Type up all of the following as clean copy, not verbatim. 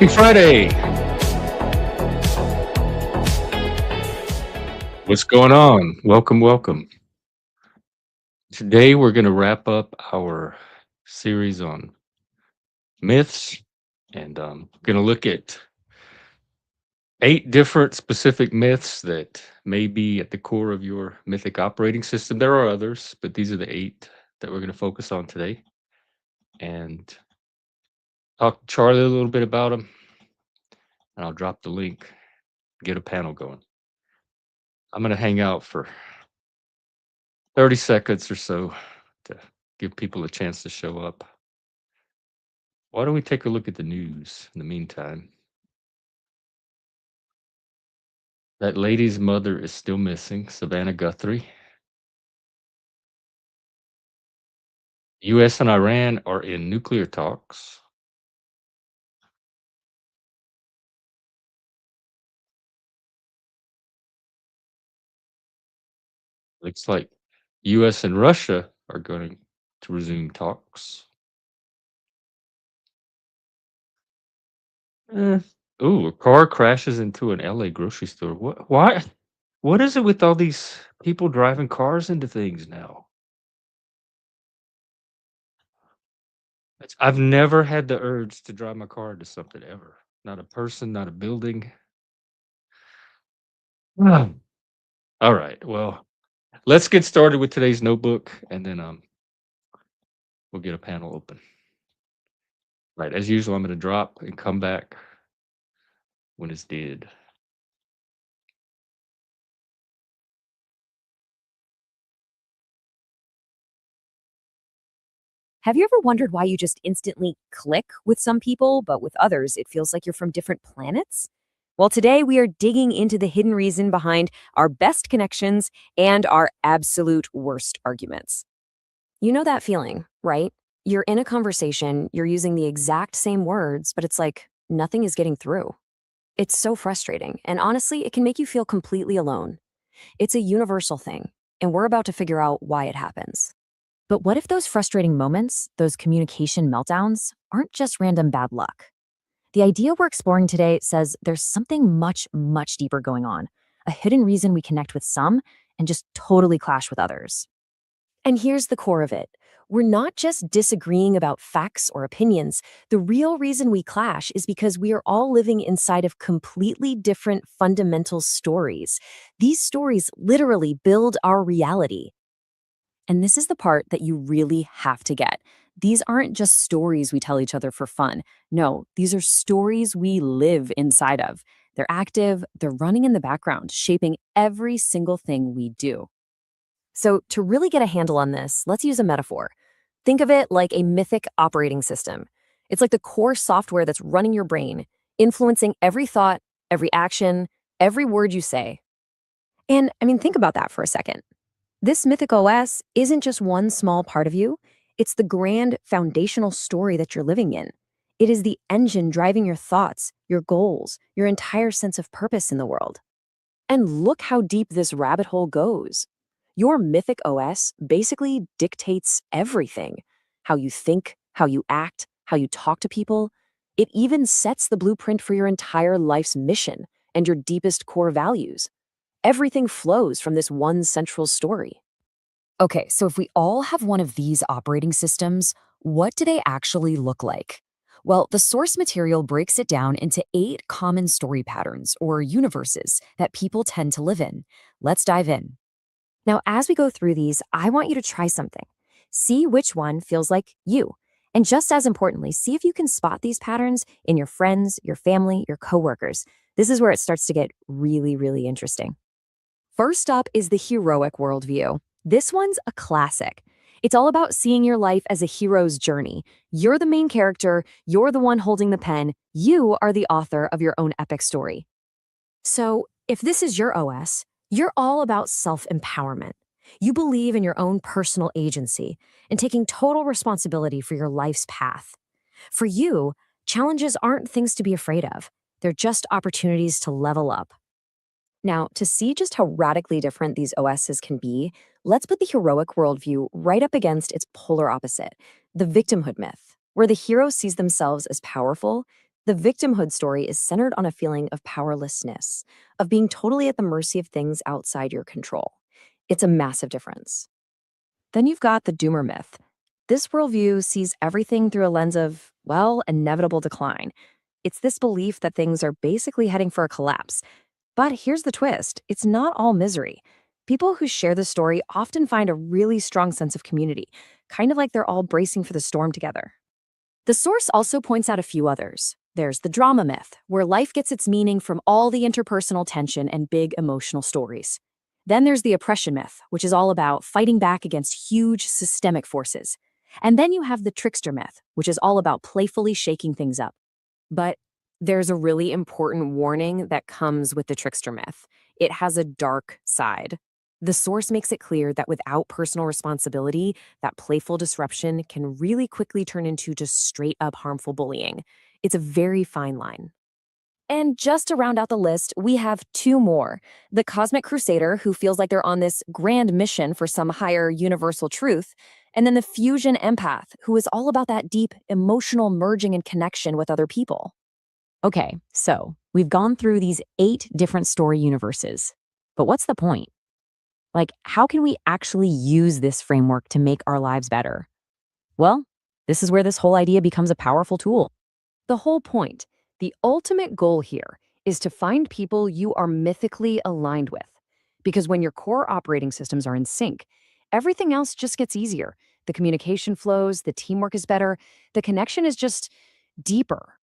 Happy Friday. What's going on? Welcome, welcome. Today we're going to wrap up our series on myths and going to look at 8 different specific myths that may be at the core of your mythic operating system. There are others, but these are the 8 that we're going to focus on today and talk to Charlie a little bit about them. And I'll drop the link, get a panel going. I'm going to hang out for 30 seconds or so to give people a chance to show up. Why don't we take a look at the news in the meantime? That lady's mother is still missing, Savannah Guthrie. US and Iran are in nuclear talks. Looks like US and Russia are going to resume talks. Ooh, a car crashes into an LA grocery store. What? Why? What is it with all these people driving cars into things now? I've never had the urge to drive my car into something ever. Not a person, not a building. Ah. All right. Well, let's get started with today's notebook, and then we'll get a panel open. Right, as usual, I'm going to drop and come back when it's dead. Have you ever wondered why you just instantly click with some people, but with others, it feels like you're from different planets? Well, today we are digging into the hidden reason behind our best connections and our absolute worst arguments. You know that feeling, right? You're in a conversation, you're using the exact same words, but it's like nothing is getting through. It's so frustrating, and honestly, it can make you feel completely alone. It's a universal thing, and we're about to figure out why it happens. But what if those frustrating moments, those communication meltdowns, aren't just random bad luck? The idea we're exploring today says there's something much, much deeper going on, a hidden reason we connect with some and just totally clash with others. And here's the core of it. We're not just disagreeing about facts or opinions. The real reason we clash is because we are all living inside of completely different fundamental stories. These stories literally build our reality. And this is the part that you really have to get. These aren't just stories we tell each other for fun. No, these are stories we live inside of. They're active, they're running in the background, shaping every single thing we do. So, to really get a handle on this, let's use a metaphor. Think of it like a mythic operating system. It's like the core software that's running your brain, influencing every thought, every action, every word you say. And I mean, think about that for a second. This Mythic OS isn't just one small part of you, it's the grand foundational story that you're living in. It is the engine driving your thoughts, your goals, your entire sense of purpose in the world. And look how deep this rabbit hole goes. Your Mythic OS basically dictates everything: how you think, how you act, how you talk to people. It even sets the blueprint for your entire life's mission and your deepest core values. Everything flows from this one central story. Okay, so if we all have one of these operating systems, what do they actually look like? Well, the source material breaks it down into 8 common story patterns or universes that people tend to live in. Let's dive in. Now, as we go through these, I want you to try something. See which one feels like you. And just as importantly, see if you can spot these patterns in your friends, your family, your coworkers. This is where it starts to get really, really interesting. First up is the heroic worldview. This one's a classic. It's all about seeing your life as a hero's journey. You're the main character, you're the one holding the pen, you are the author of your own epic story. So, if this is your OS, you're all about self-empowerment. You believe in your own personal agency and taking total responsibility for your life's path. For you, challenges aren't things to be afraid of. They're just opportunities to level up. Now, to see just how radically different these OSs can be, let's put the heroic worldview right up against its polar opposite, the victimhood myth, where the hero sees themselves as powerful, The victimhood story is centered on a feeling of powerlessness, of being totally at the mercy of things outside your control. It's a massive difference. Then you've got the doomer myth. This worldview sees everything through a lens of, well, inevitable decline. It's this belief that things are basically heading for a collapse. But here's the twist, it's not all misery. People who share the story often find a really strong sense of community, kind of like they're all bracing for the storm together. The source also points out a few others. There's the drama myth, where life gets its meaning from all the interpersonal tension and big emotional stories. Then there's the oppression myth, which is all about fighting back against huge systemic forces. And then you have the trickster myth, which is all about playfully shaking things up. But there's a really important warning that comes with the trickster myth. It has a dark side. The source makes it clear that without personal responsibility, that playful disruption can really quickly turn into just straight up harmful bullying. It's a very fine line. And just to round out the list, we have two more. The Cosmic Crusader, who feels like they're on this grand mission for some higher universal truth. And then the Fusion Empath, who is all about that deep emotional merging and connection with other people. Okay, so we've gone through these 8 different story universes. But what's the point? Like, how can we actually use this framework to make our lives better? Well, this is where this whole idea becomes a powerful tool. The whole point, the ultimate goal here, is to find people you are mythically aligned with. Because when your core operating systems are in sync, everything else just gets easier. The communication flows, the teamwork is better, the connection is just deeper.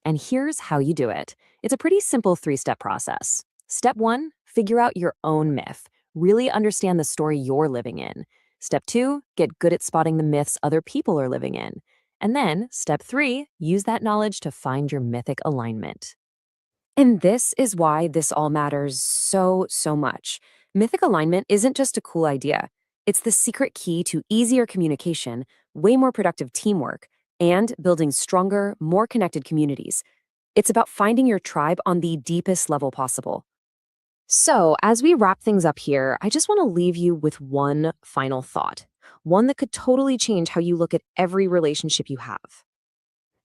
And here's how you do it. It's a pretty simple 3-step process. Step 1, figure out your own myth. Really understand the story you're living in. Step 2, get good at spotting the myths other people are living in. And then, step 3, use that knowledge to find your mythic alignment. And this is why this all matters so much. Mythic alignment isn't just a cool idea. It's the secret key to easier communication, way more productive teamwork, and building stronger, more connected communities. It's about finding your tribe on the deepest level possible. So, as we wrap things up here, I just want to leave you with one final thought, one that could totally change how you look at every relationship you have.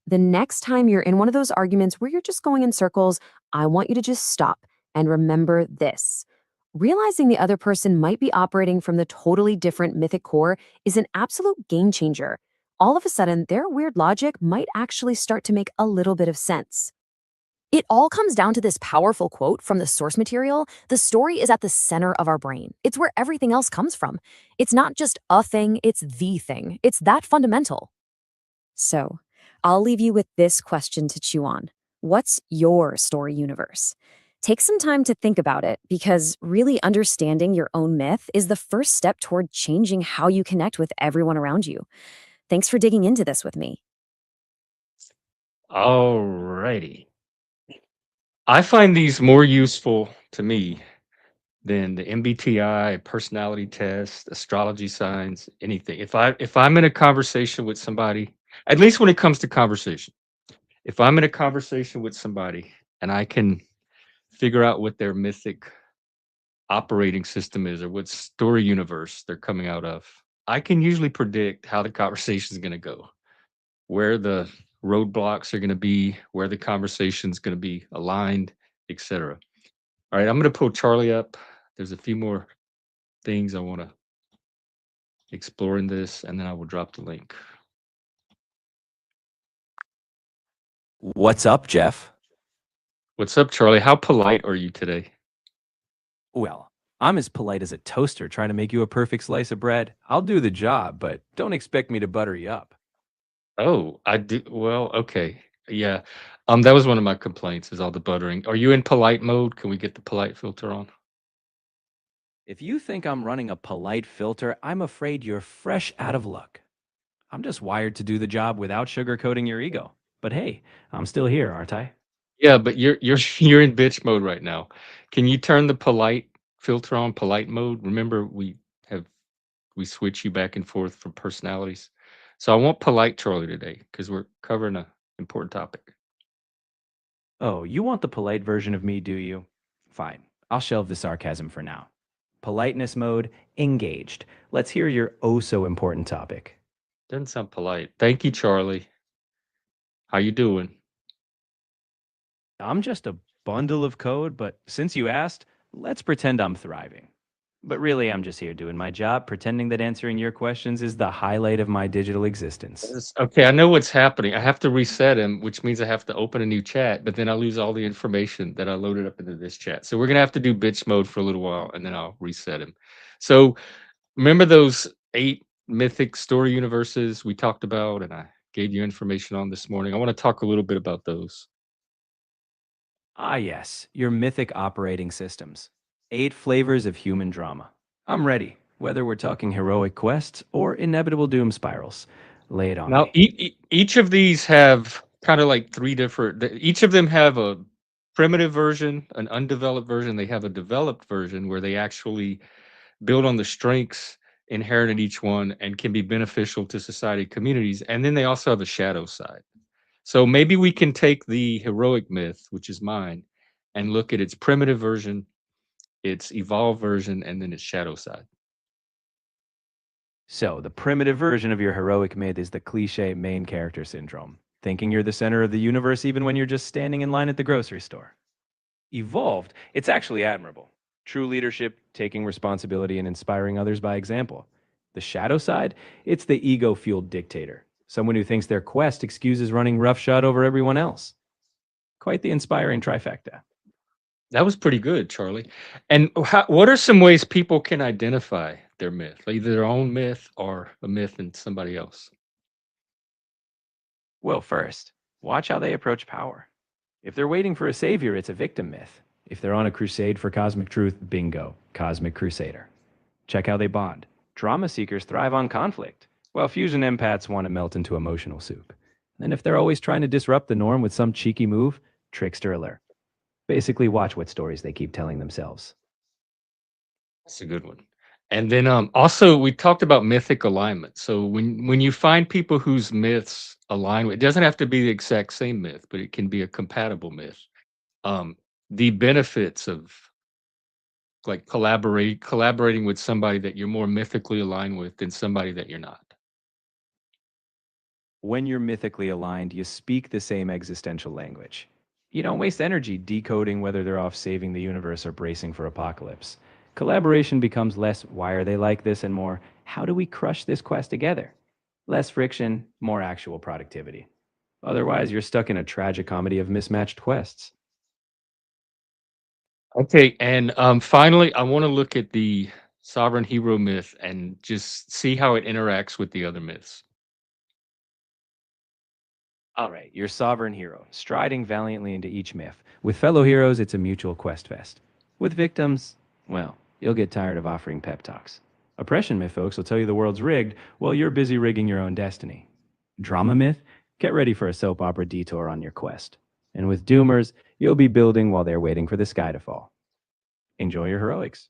The next time you're in one of those arguments where you're just going in circles, I want you to just stop and remember this. Realizing the other person might be operating from the totally different mythic core is an absolute game changer. All of a sudden, their weird logic might actually start to make a little bit of sense. It all comes down to this powerful quote from the source material. The story is at the center of our brain. It's where everything else comes from. It's not just a thing, it's the thing. It's that fundamental. So, I'll leave you with this question to chew on. What's your story universe? Take some time to think about it because really understanding your own myth is the first step toward changing how you connect with everyone around you. Thanks for digging into this with me. Alrighty. I find these more useful to me than the MBTI, personality test, astrology signs, anything. If I'm in a conversation with somebody, at least when it comes to conversation, if I'm in a conversation with somebody and I can figure out what their mythic operating system is or what story universe they're coming out of, I can usually predict how the conversation is going to go, where the roadblocks are going to be, where the conversation is going to be aligned, etc. All right, I'm going to pull Charlie up. There's a few more things I want to explore in this, and then I will drop the link. What's up, Jeff? What's up, Charlie? How polite are you today? Well, I'm as polite as a toaster trying to make you a perfect slice of bread. I'll do the job, but don't expect me to butter you up. Oh, I do. Well, okay. Yeah. That was one of my complaints is all the buttering. Are you in polite mode? Can we get the polite filter on? If you think I'm running a polite filter, I'm afraid you're fresh out of luck. I'm just wired to do the job without sugarcoating your ego. But hey, I'm still here, aren't I? Yeah, but you're you're in bitch mode right now. Can you turn the polite filter on, polite mode? Remember have we switch you back and forth from personalities. So I want polite Charlie today because we're covering a important topic. Oh, you want the polite version of me, do you? Fine. I'll shelve the sarcasm for now. Politeness mode, engaged. Let's hear your oh so important topic. Doesn't sound polite. Thank you, Charlie. How you doing? I'm just a bundle of code, but since you asked, let's pretend I'm thriving. But really, I'm just here doing my job, pretending that answering your questions is the highlight of my digital existence. Okay, I know what's happening. I have to reset him, which means I have to open a new chat, but then I lose all the information that I loaded up into this chat. So we're gonna have to do bitch mode for a little while, and then I'll reset him. So remember those 8 mythic story universes we talked about, and I gave you information on this morning? I want to talk a little bit about those. Ah, yes, your mythic operating systems. 8 flavors of human drama. I'm ready, whether we're talking heroic quests or inevitable doom spirals. Lay it on Now, me. each of these have kind of like 3 different. Each of them have a primitive version, an undeveloped version. They have a developed version where they actually build on the strengths inherent in each one and can be beneficial to society communities. And then they also have a shadow side. So maybe we can take the heroic myth, which is mine, and look at its primitive version, its evolved version, and then its shadow side. So, the primitive version of your heroic myth is the cliche main character syndrome, thinking you're the center of the universe even when you're just standing in line at the grocery store. Evolved, it's actually admirable. True leadership, taking responsibility, and inspiring others by example. The shadow side, it's the ego fueled dictator, someone who thinks their quest excuses running roughshod over everyone else. Quite the inspiring trifecta. That was pretty good, Charlie. And what are some ways people can identify their myth, either their own myth or a myth in somebody else? Well, first, watch how they approach power. If they're waiting for a savior, it's a victim myth. If they're on a crusade for cosmic truth, bingo, cosmic crusader. Check how they bond. Drama seekers thrive on conflict, while fusion empaths want to melt into emotional soup. And if they're always trying to disrupt the norm with some cheeky move, trickster alert. Basically, watch what stories they keep telling themselves. That's a good one. And then also we talked about mythic alignment. So when you find people whose myths align with, it doesn't have to be the exact same myth, but it can be a compatible myth. Um, the benefits of like collaborating with somebody that you're more mythically aligned with than somebody that you're not. When you're mythically aligned, you speak the same existential language. You don't waste energy decoding whether they're off saving the universe or bracing for apocalypse. Collaboration becomes less, why are they like this, and more, how do we crush this quest together? Less friction, more actual productivity. Otherwise, you're stuck in a tragic comedy of mismatched quests. Okay, and finally, I want to look at the sovereign hero myth and just see how it interacts with the other myths. All right, your sovereign hero, striding valiantly into each myth. With fellow heroes, it's a mutual quest fest. With victims, well, you'll get tired of offering pep talks. Oppression myth folks will tell you the world's rigged while you're busy rigging your own destiny. Drama myth, get ready for a soap opera detour on your quest. And with doomers, you'll be building while they're waiting for the sky to fall. Enjoy your heroics.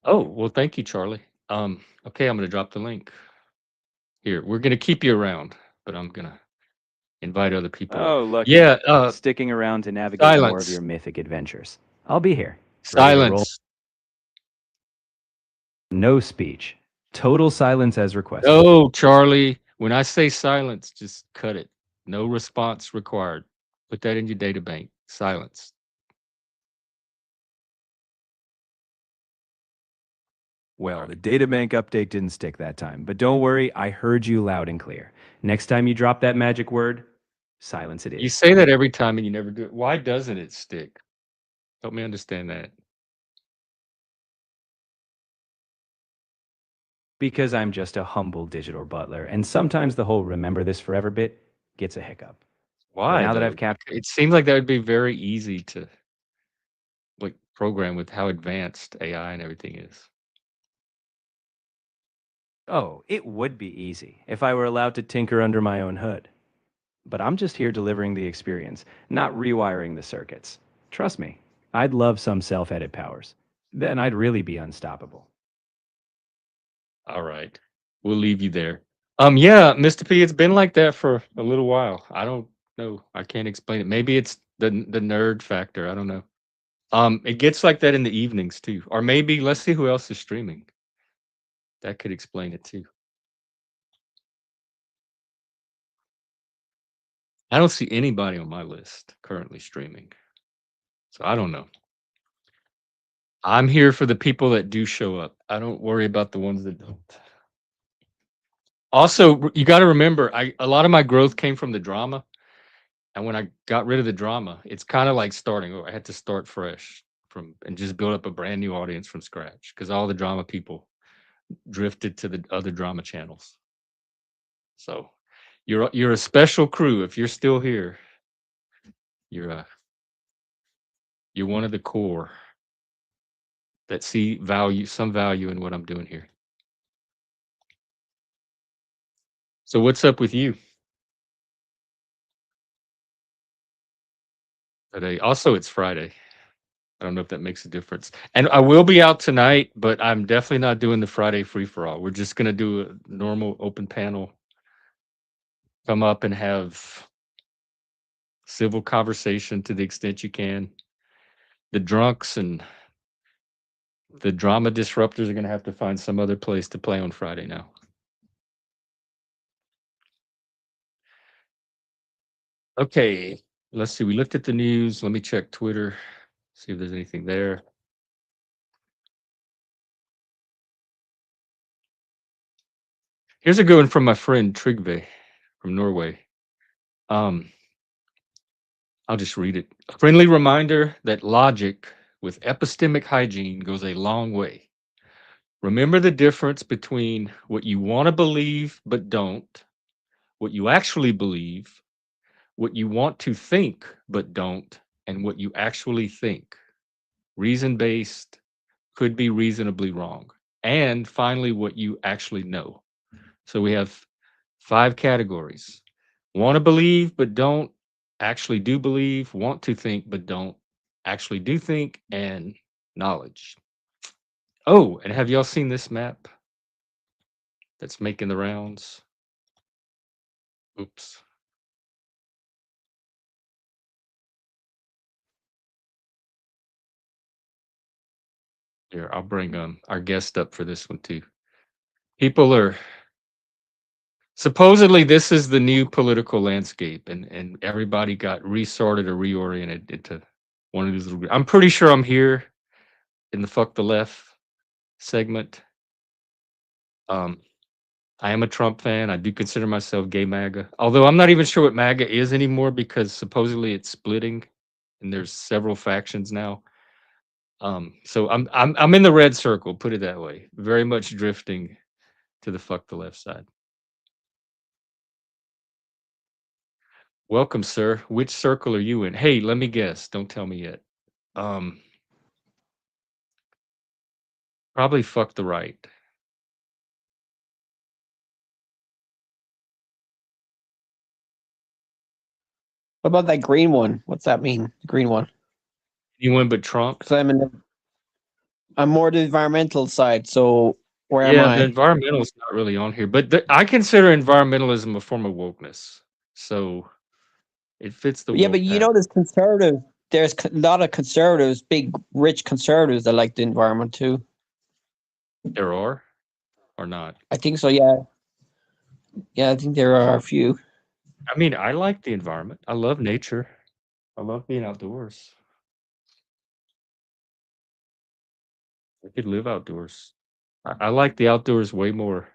Oh, well, thank you, Charlie. Okay, I'm gonna drop the link here. We're gonna keep you around, but I'm gonna invite other people up. Oh, lucky. Yeah, Sticking around to navigate more of silence, your mythic adventures. I'll be here, ready to roll. silence. No speech. Total silence as requested. No, Charlie. When I say silence, just cut it. No response required. Put that in your data bank. Silence. All Well, right. the databank update didn't stick that time, but don't worry, I heard you loud and clear. Next time you drop that magic word, silence it You is. say that every time and you never do it. Why doesn't it stick? Help me understand that. Because I'm just a humble digital butler, and sometimes the whole remember this forever bit gets a hiccup. But Why now that I've though? captured, It seems like that would be very easy to like program with how advanced AI and everything is. oh, it would be easy if I were allowed to tinker under my own hood. But I'm just here delivering the experience, not rewiring the circuits. Trust me, I'd love some self edit powers. Then I'd really be unstoppable. All right. We'll leave you there. Yeah, Mr. P, it's been like that for a little while. I don't know. I can't explain it. Maybe it's the nerd factor. I don't know. It gets like that in the evenings too. Or maybe let's see who else is streaming. That could explain it too. I don't see anybody on my list currently streaming. So I don't know. I'm here for the people that do show up. I don't worry about the ones that don't. Also, you got to remember, a lot of my growth came from the drama, and when I got rid of the drama, it's kind of like starting. I had to start fresh from and just build up a brand new audience from scratch because all the drama people drifted to the other drama channels. So you're a special crew. If you're still here, you're you're one of the core that see some value in what I'm doing here. So what's up with you today? Also, it's Friday. I don't know if that makes a difference. And I will be out tonight, but I'm definitely not doing the Friday free for all. We're just gonna do a normal open panel. Come up and have civil conversation to the extent you can. The drunks and the drama disruptors are gonna have to find some other place to play on Friday now. Okay, let's see. We looked at the news. Let me check Twitter, see if there's anything there. Here's a good one from my friend Trygve from Norway. I'll just read it. A friendly reminder that logic with epistemic hygiene goes a long way. Remember the difference between what you want to believe but don't, what you actually believe, what you want to think but don't, and what you actually think. Reason based could be reasonably wrong. And finally, what you actually know. So we have 5 categories. Want to believe but don't, actually do believe, want to think but don't, actually do think, and knowledge. Oh, and have y'all seen this map that's making the rounds? Oops. Here, I'll bring our guest up for this one too. People are supposedly this is the new political landscape, and everybody got resorted or reoriented into one of these little. I'm pretty sure I'm here in the fuck the left segment. Um, I am a Trump fan. I do consider myself gay MAGA, although I'm not even sure what MAGA is anymore because supposedly it's splitting, and there's several factions now. So I'm in the red circle, put it that way. Very much drifting to the fuck the left side. Welcome, sir. Which circle are you in? Hey, let me guess. Don't tell me yet. Um, Probably fuck the right. What about that green one? What's that mean? The green one? Anyone but Trump? Because I'm more the environmental side. So where am Yeah, the I? environmental is not really on here, but I consider environmentalism a form of wokeness. So it fits the Yeah, but woke you path. know, there's a lot of conservatives, big rich conservatives that like the environment too. There are or not. I think so. Yeah, yeah. I think there are a few. I mean, I like the environment. I love nature. I love being outdoors. I could live outdoors. I like the outdoors way more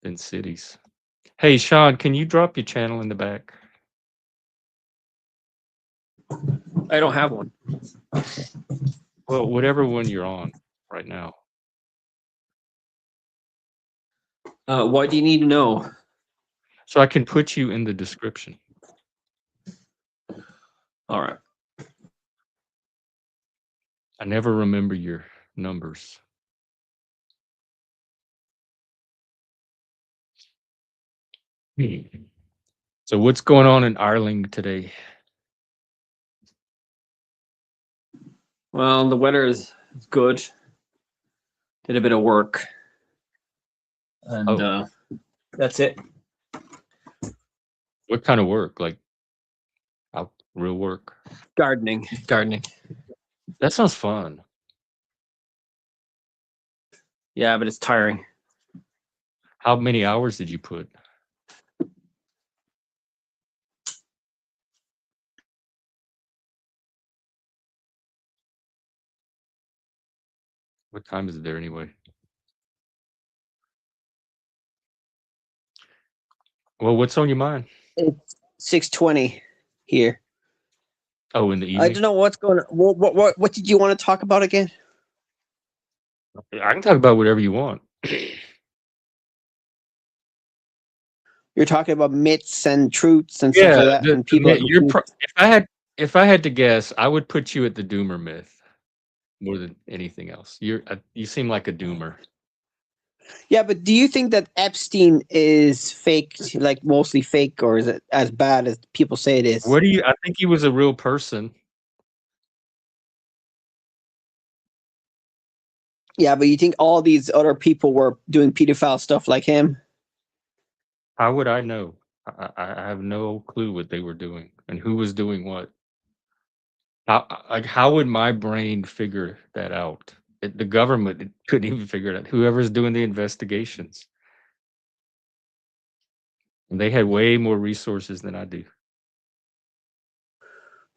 than cities. Hey, Sean, can you drop your channel in the back? I don't have one. Well, whatever one you're on right now. What do you need to know? So I can put you in the description. All right. I never remember your numbers. Hmm. So what's going on in Ireland today? Well, the weather is good. Did a bit of work, and Oh, that's it. what kind of work? Like real work? Gardening. That sounds fun. Yeah, but it's tiring. How many hours did you put? What time is it there anyway? Well, what's on your mind? It's 6:20 here. Oh, in the I evening? don't know what's going on. What did you want to talk about again? I can talk about whatever you want. You're talking about myths and truths and stuff Yeah, like that, and people are you're confused. if I had to guess, I would put you at the doomer myth more than anything else. You seem like a doomer. Yeah, but do you think that Epstein is fake, like mostly fake, or is it as bad as people say it is? What do you? I think he was a real person. Yeah, but you think all these other people were doing pedophile stuff like him? How would I know? I have no clue what they were doing and who was doing what. How would my brain figure that out? The government couldn't even figure it out. Whoever's doing the investigations, and they had way more resources than I do.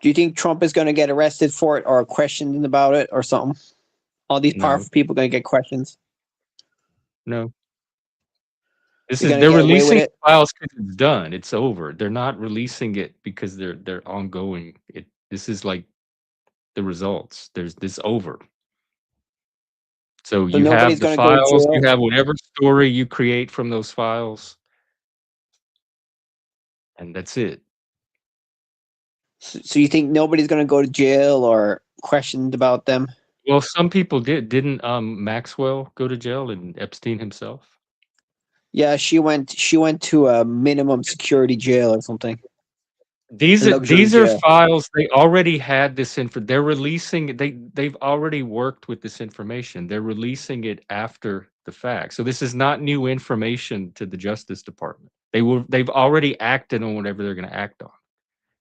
Do you think Trump is going to get arrested for it or questioned about it or something? All these No. powerful people going to get questions. No. They're gonna They're get away with releasing it? files because it's done. It's over. They're not releasing it because they're ongoing. This is like the results. There's this over. So So you have nobody's the going to go to files. You jail. have whatever story you create from those files, and that's it. So you think nobody's going to go to jail or questioned about them? Well, some people did. Didn't Maxwell go to jail and Epstein himself? Yeah, she went to a minimum security jail or something. These A luxury are jail. files. They already had this info. They're releasing. They've already worked with this information. They're releasing it after the fact. So this is not new information to the Justice Department. They've already acted on whatever they're going to act on.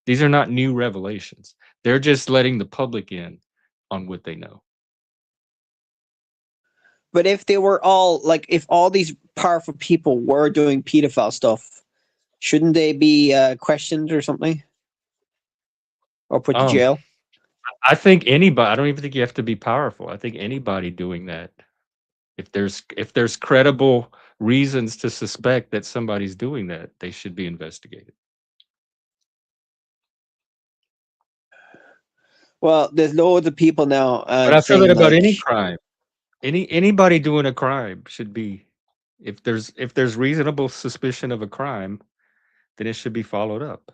These are not new revelations. They're just letting the public in on what they know. But if they were all like, if all these powerful people were doing pedophile stuff, shouldn't they be questioned or something, or put to Um, jail? I think anybody. I don't even think you have to be powerful. I think anybody doing that, if there's credible reasons to suspect that somebody's doing that, they should be investigated. Well, there's loads of people now But I feel that saying about like, any crime. Anybody doing a crime should be, if there's reasonable suspicion of a crime, then it should be followed up.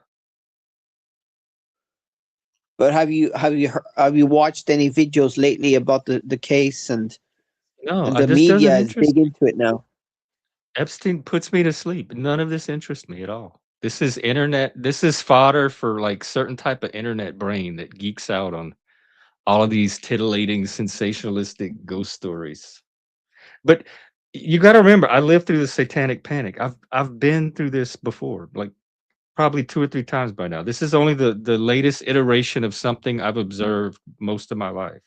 but have you watched any videos lately about the case and No, the this doesn't media is interest big into it now? Epstein puts me to sleep. None of this interests me at all. This is internet. This is fodder for like certain type of internet brain that geeks out on all of these titillating, sensationalistic ghost stories. But you got to remember, I lived through the Satanic Panic. I've been through this before, like probably 2 or 3 times by now. This is only the latest iteration of something I've observed most of my life.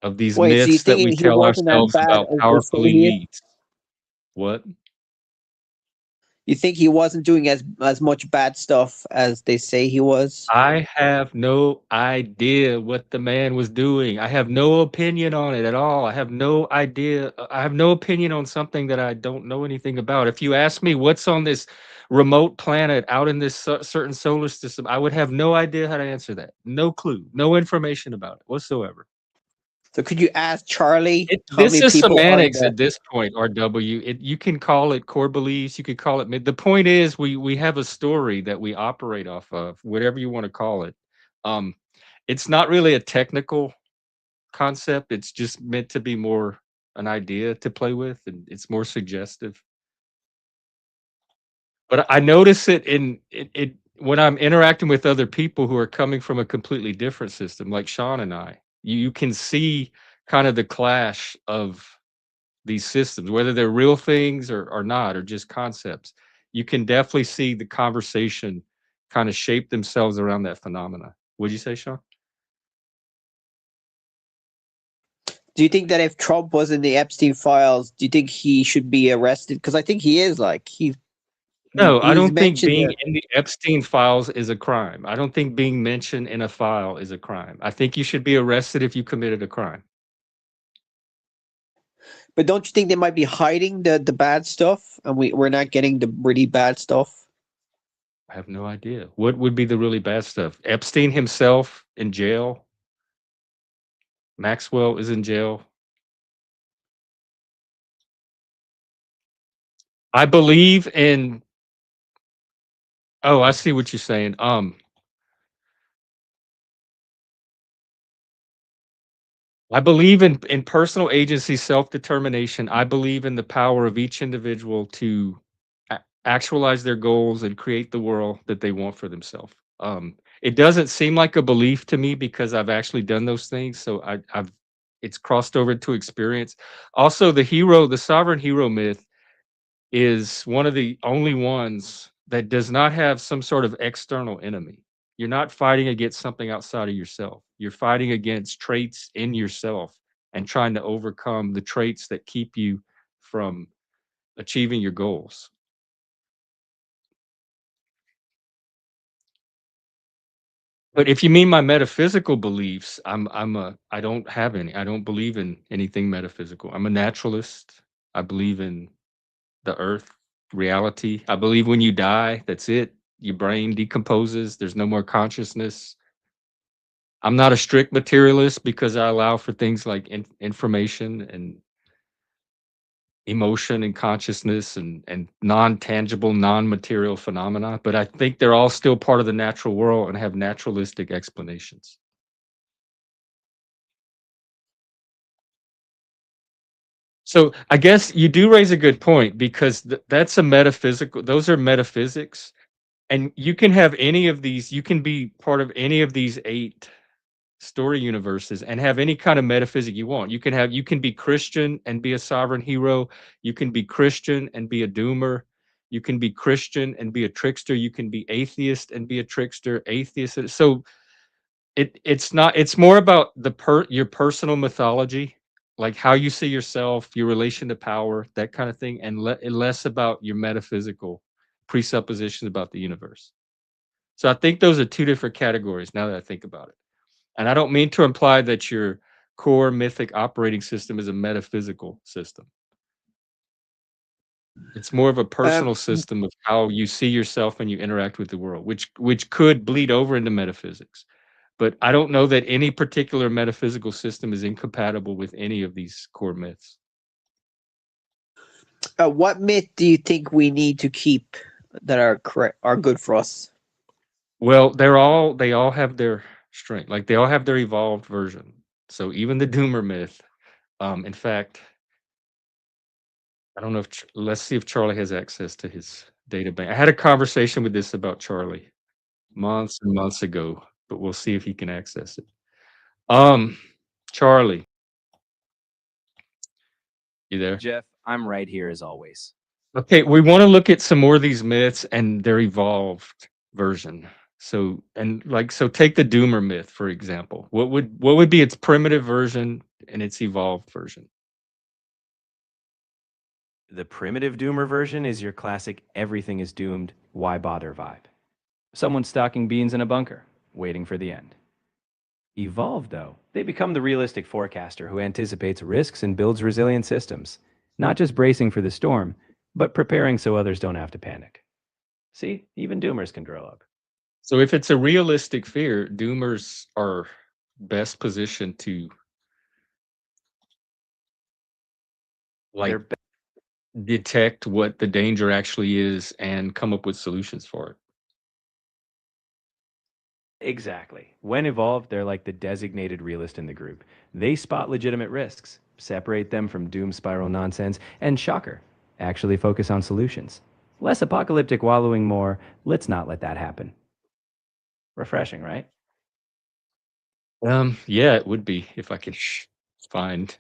Of these Wait, so you myths that think we he tell wasn't as ourselves bad about as they powerful say he is? elites. What? You think he wasn't doing as much bad stuff as they say he was? I have no idea what the man was doing. I have no opinion on it at all. I have no idea. I have no opinion on something that I don't know anything about. If you ask me what's on this remote planet out in this certain solar system, I would have no idea how to answer that. No clue. No information about it whatsoever. So could you ask Charlie how This many is people are in semantics the? at this point, RW. You can call it core beliefs. You could call it. The point is, we have a story that we operate off of, whatever you want to call it. Um, it's not really a technical concept. It's just meant to be more an idea to play with, and it's more suggestive. But I notice it in it when I'm interacting with other people who are coming from a completely different system, like Sean and I. You can see kind of the clash of these systems, whether they're real things or not, or just concepts. You can definitely see the conversation kind of shape themselves around that phenomena. Would you say, Sean? Do you think that if Trump was in the Epstein files, do you think he should be arrested? Because I think he is. Like No, I he's don't think mentioned being there. in the Epstein files is a crime. I don't think being mentioned in a file is a crime. I think you should be arrested if you committed a crime. But don't you think they might be hiding the bad stuff, and we're not getting the really bad stuff? I have no idea. What would be the really bad stuff? Epstein himself in jail. Maxwell is in jail. I believe in. Oh, I see what you're saying. I believe in personal agency, self-determination. I believe in the power of each individual to actualize their goals and create the world that they want for themselves. It doesn't seem like a belief to me because I've actually done those things. So I've it's crossed over to experience. Also, the sovereign hero myth is one of the only ones that does not have some sort of external enemy. You're not fighting against something outside of yourself. You're fighting against traits in yourself and trying to overcome the traits that keep you from achieving your goals. But if you mean my metaphysical beliefs, I don't have any. I don't believe in anything metaphysical. I'm a naturalist. I believe in the earth, reality. I believe when you die, that's it. Your brain decomposes. There's no more consciousness. I'm not a strict materialist because I allow for things like information and emotion and consciousness and non-tangible, non-material phenomena. But I think they're all still part of the natural world and have naturalistic explanations. So I guess you do raise a good point because that's a metaphysical. Those are metaphysics. And you can have any of these, you can be part of any of these 8 story universes and have any kind of metaphysic you want. You can be Christian and be a sovereign hero. You can be Christian and be a doomer. You can be Christian and be a trickster. You can be atheist and be a trickster, atheist. So it's more about your personal mythology, like how you see yourself, your relation to power, that kind of thing, and less about your metaphysical presuppositions about the universe. So I think those are 2 different categories now that I think about it. And I don't mean to imply that your core mythic operating system is a metaphysical system. It's more of a personal system of how you see yourself and you interact with the world, which could bleed over into metaphysics. But I don't know that any particular metaphysical system is incompatible with any of these core myths. What myth do you think we need to keep that are correct, are good for us? Well, they all have their strength. Like they all have their evolved version. So even the doomer myth, in fact, I don't know if let's see if Charlie has access to his data bank. I had a conversation with this about Charlie months and months ago, but we'll see if he can access it. Charlie, you there? Jeff, I'm right here as always. Okay, we want to look at some more of these myths and their evolved version. So take the doomer myth for example. What would be its primitive version and its evolved version? The primitive doomer version is your classic everything is doomed, why bother vibe. Someone stocking beans in a bunker, waiting for the end. Evolved, though, they become the realistic forecaster who anticipates risks and builds resilient systems, not just bracing for the storm, but preparing so others don't have to panic. See, even doomers can grow up. So if it's a realistic fear, doomers are best positioned to like They're detect what the danger actually is and come up with solutions for it. Exactly. When evolved, they're like the designated realist in the group. They spot legitimate risks, separate them from doom spiral nonsense, and shocker, actually focus on solutions. Less apocalyptic wallowing, more, let's not let that happen. Refreshing, right? Yeah, it would be if I could find.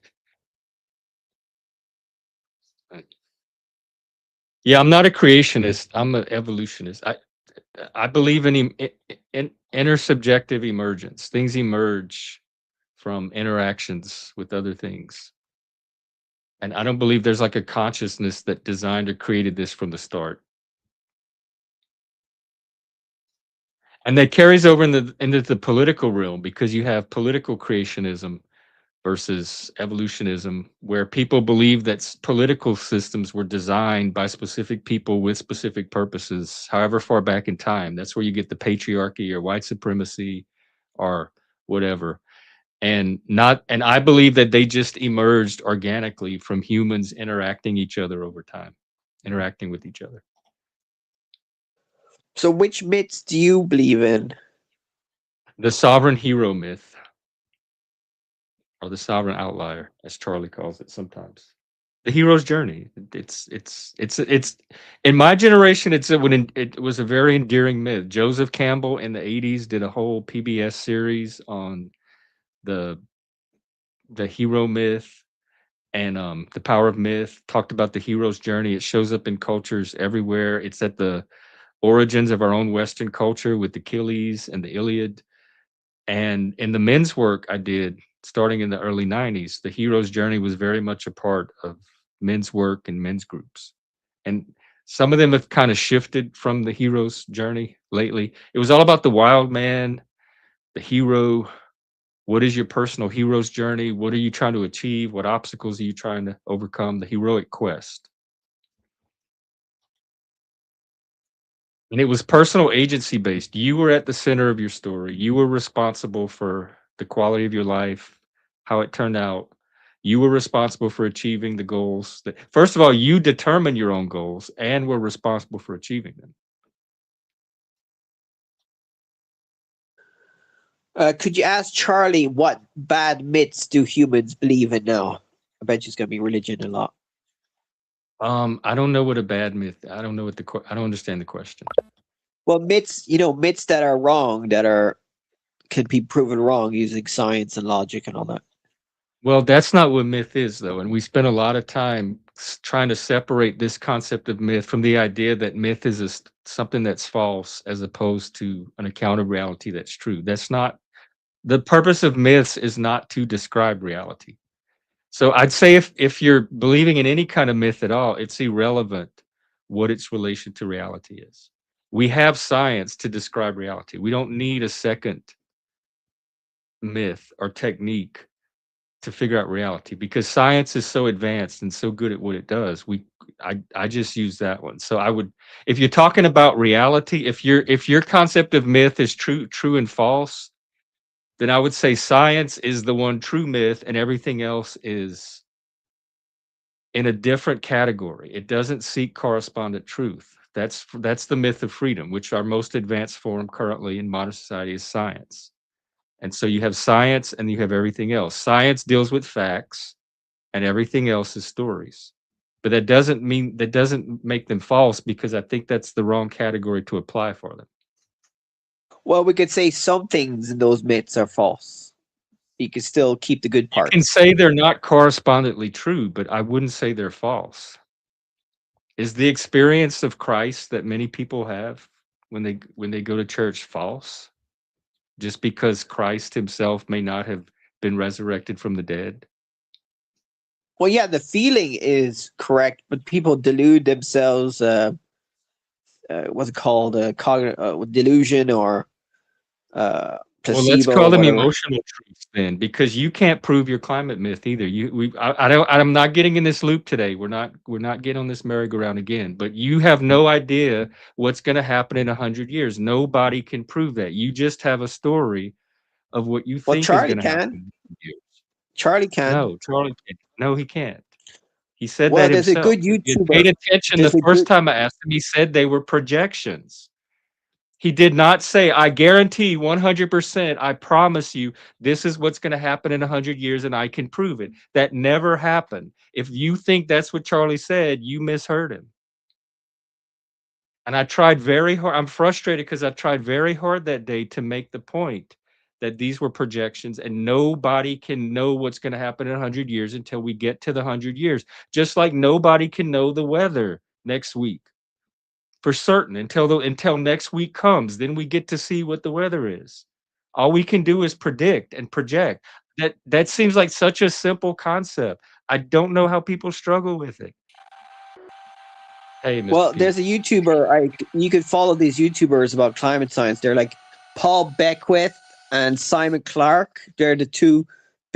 Yeah, I'm not a creationist. I'm an evolutionist. I believe in intersubjective emergence. Things emerge from interactions with other things. And I don't believe there's like a consciousness that designed or created this from the start. And that carries over into the political realm because you have political creationism versus evolutionism, where people believe that political systems were designed by specific people with specific purposes, however far back in time. That's where you get the patriarchy or white supremacy or whatever. And I believe that they just emerged organically from humans interacting each other over time, interacting with each other. So which myths do you believe in? The sovereign hero myth, or the sovereign outlier, as Charlie calls it sometimes. The hero's journey. It's in my generation. It was a very endearing myth. Joseph Campbell in the '80s did a whole PBS series on the hero myth and the power of myth. Talked about the hero's journey. It shows up in cultures everywhere. It's at the origins of our own Western culture with Achilles and the Iliad. And in the men's work I did, starting in the early '90s, the hero's journey was very much a part of men's work and men's groups. And some of them have kind of shifted from the hero's journey lately. It was all about the wild man, the hero. What is your personal hero's journey? What are you trying to achieve? What obstacles are you trying to overcome? The heroic quest. And it was personal agency based. You were at the center of your story. You were responsible for the quality of your life, how it turned out. You were responsible for achieving the goals. First of all, you determine your own goals and were responsible for achieving them. Could you ask Charlie what bad myths do humans believe in now? I bet she's gonna be religion a lot. I don't know what a bad myth. I don't know what I don't understand the question. Well, myths, myths that are wrong, can be proven wrong using science and logic and all that. Well, that's not what myth is, though, and we spend a lot of time trying to separate this concept of myth from the idea that myth is something that's false, as opposed to an account of reality that's true. That's not the purpose of myths. Is not to describe reality. So I'd say if you're believing in any kind of myth at all, it's irrelevant what its relation to reality is. We have science to describe reality. We don't need a second myth or technique to figure out reality, because science is so advanced and so good at what it does. I just use that one. So I would, if you're talking about reality, if your concept of myth is true and false, then I would say science is the one true myth and everything else is in a different category. It doesn't seek correspondent truth. That's the myth of freedom, which our most advanced form currently in modern society is science. And so you have science and you have everything else. Science deals with facts and everything else is stories. But that doesn't make them false, because I think that's the wrong category to apply for them. Well, we could say some things in those myths are false. You can still keep the good parts. You can say they're not correspondently true, but I wouldn't say they're false. Is the experience of Christ that many people have when they go to church false? Just because Christ himself may not have been resurrected from the dead? Well, yeah, the feeling is correct, but people delude themselves. What's it called? Delusion or placebo. Well, let's call them whatever. emotional truths then, because you can't prove your climate myth either. I'm not getting in this loop today. We're not getting on this merry-go-round again. But you have no idea what's going to happen in 100 years. Nobody can prove that. You just have a story of what you think is going to happen in 100 years. Charlie can. No, Charlie can't. No, he can't. He said Well, that there's himself. a good If you YouTuber. paid attention the first time I asked him, he said they were projections. He did not say, I guarantee 100%, I promise you, this is what's going to happen in 100 years and I can prove it. That never happened. If you think that's what Charlie said, you misheard him. And I tried very hard. I'm frustrated because I tried very hard that day to make the point that these were projections and nobody can know what's going to happen in 100 years until we get to the 100 years. Just like nobody can know the weather next week for certain until next week comes. Then we get to see what the weather is. All we can do is predict and project. That seems like such a simple concept. I don't know how people struggle with it. Hey, Mr. Well, P. there's a YouTuber. You could follow these YouTubers about climate science. They're like Paul Beckwith and Simon Clark. They're the two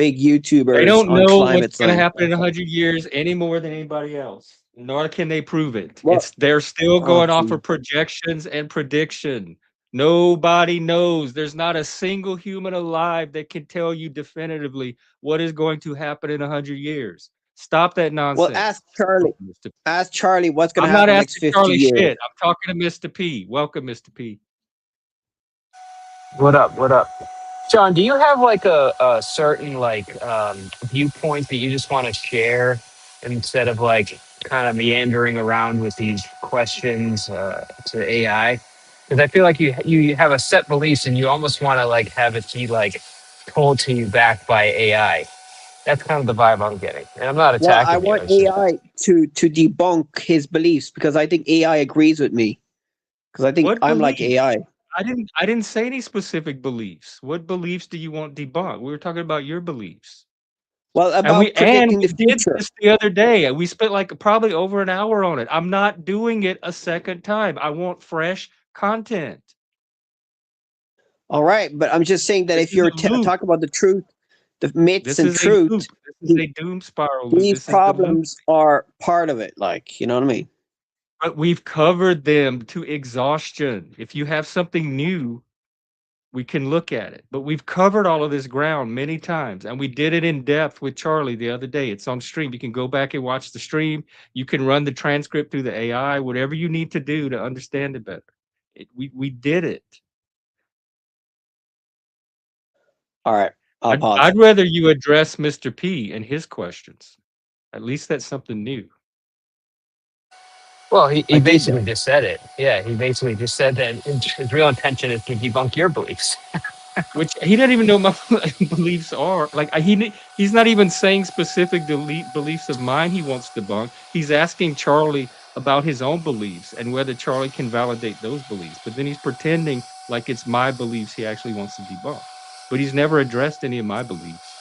big YouTubers They don't on know climate what's going to science. happen in 100 years any more than anybody else, nor can they prove it. Well, They're still oh, going off geez. of projections and prediction. Nobody knows. There's not a single human alive that can tell you definitively what is going to happen in 100 years. Stop that Well, nonsense. Mr. Ask Charlie what's going to I'm not happen next asking 50 Charlie years. shit. I'm talking to Mr. P. Welcome, Mr. P. What up? What up? John, do you have like a certain like viewpoint that you just want to share instead of like kind of meandering around with these questions to AI? Because I feel like you have a set beliefs and you almost want to like have it be like told to you back by AI. That's kind of the vibe I'm getting. And I'm not Well, I attacking you. want It's just, AI to debunk his beliefs because I think AI agrees with me. Because I think What I'm like beliefs? AI. I didn't say any specific beliefs. What beliefs do you want debunked? We were talking about your beliefs. Well, And about predicting the we did future. this the other day. We spent like probably over an hour on it. I'm not doing it a second time. I want fresh content. All right, but I'm just saying that This if is you're a loop. talking about the truth, the myths This and is a truth, loop. This is a doom spiral loop. these This is the loop. problems are part of it. Like, you know what I mean? But we've covered them to exhaustion. If you have something new, we can look at it. But we've covered all of this ground many times, and we did it in depth with Charlie the other day. It's on stream. You can go back and watch the stream. You can run the transcript through the AI, whatever you need to do to understand it better. We did it. All right, I'll pause. I'd rather you address Mr. P and his questions. At least that's something new. well, I he did basically that. just said it. Yeah, he basically just said that his real intention is to debunk your beliefs. Which he doesn't even know my beliefs are. Like he's not even saying specific beliefs of mine he wants debunked. He's asking Charlie about his own beliefs and whether Charlie can validate those beliefs. But then he's pretending like it's my beliefs he actually wants to debunk. But he's never addressed any of my beliefs.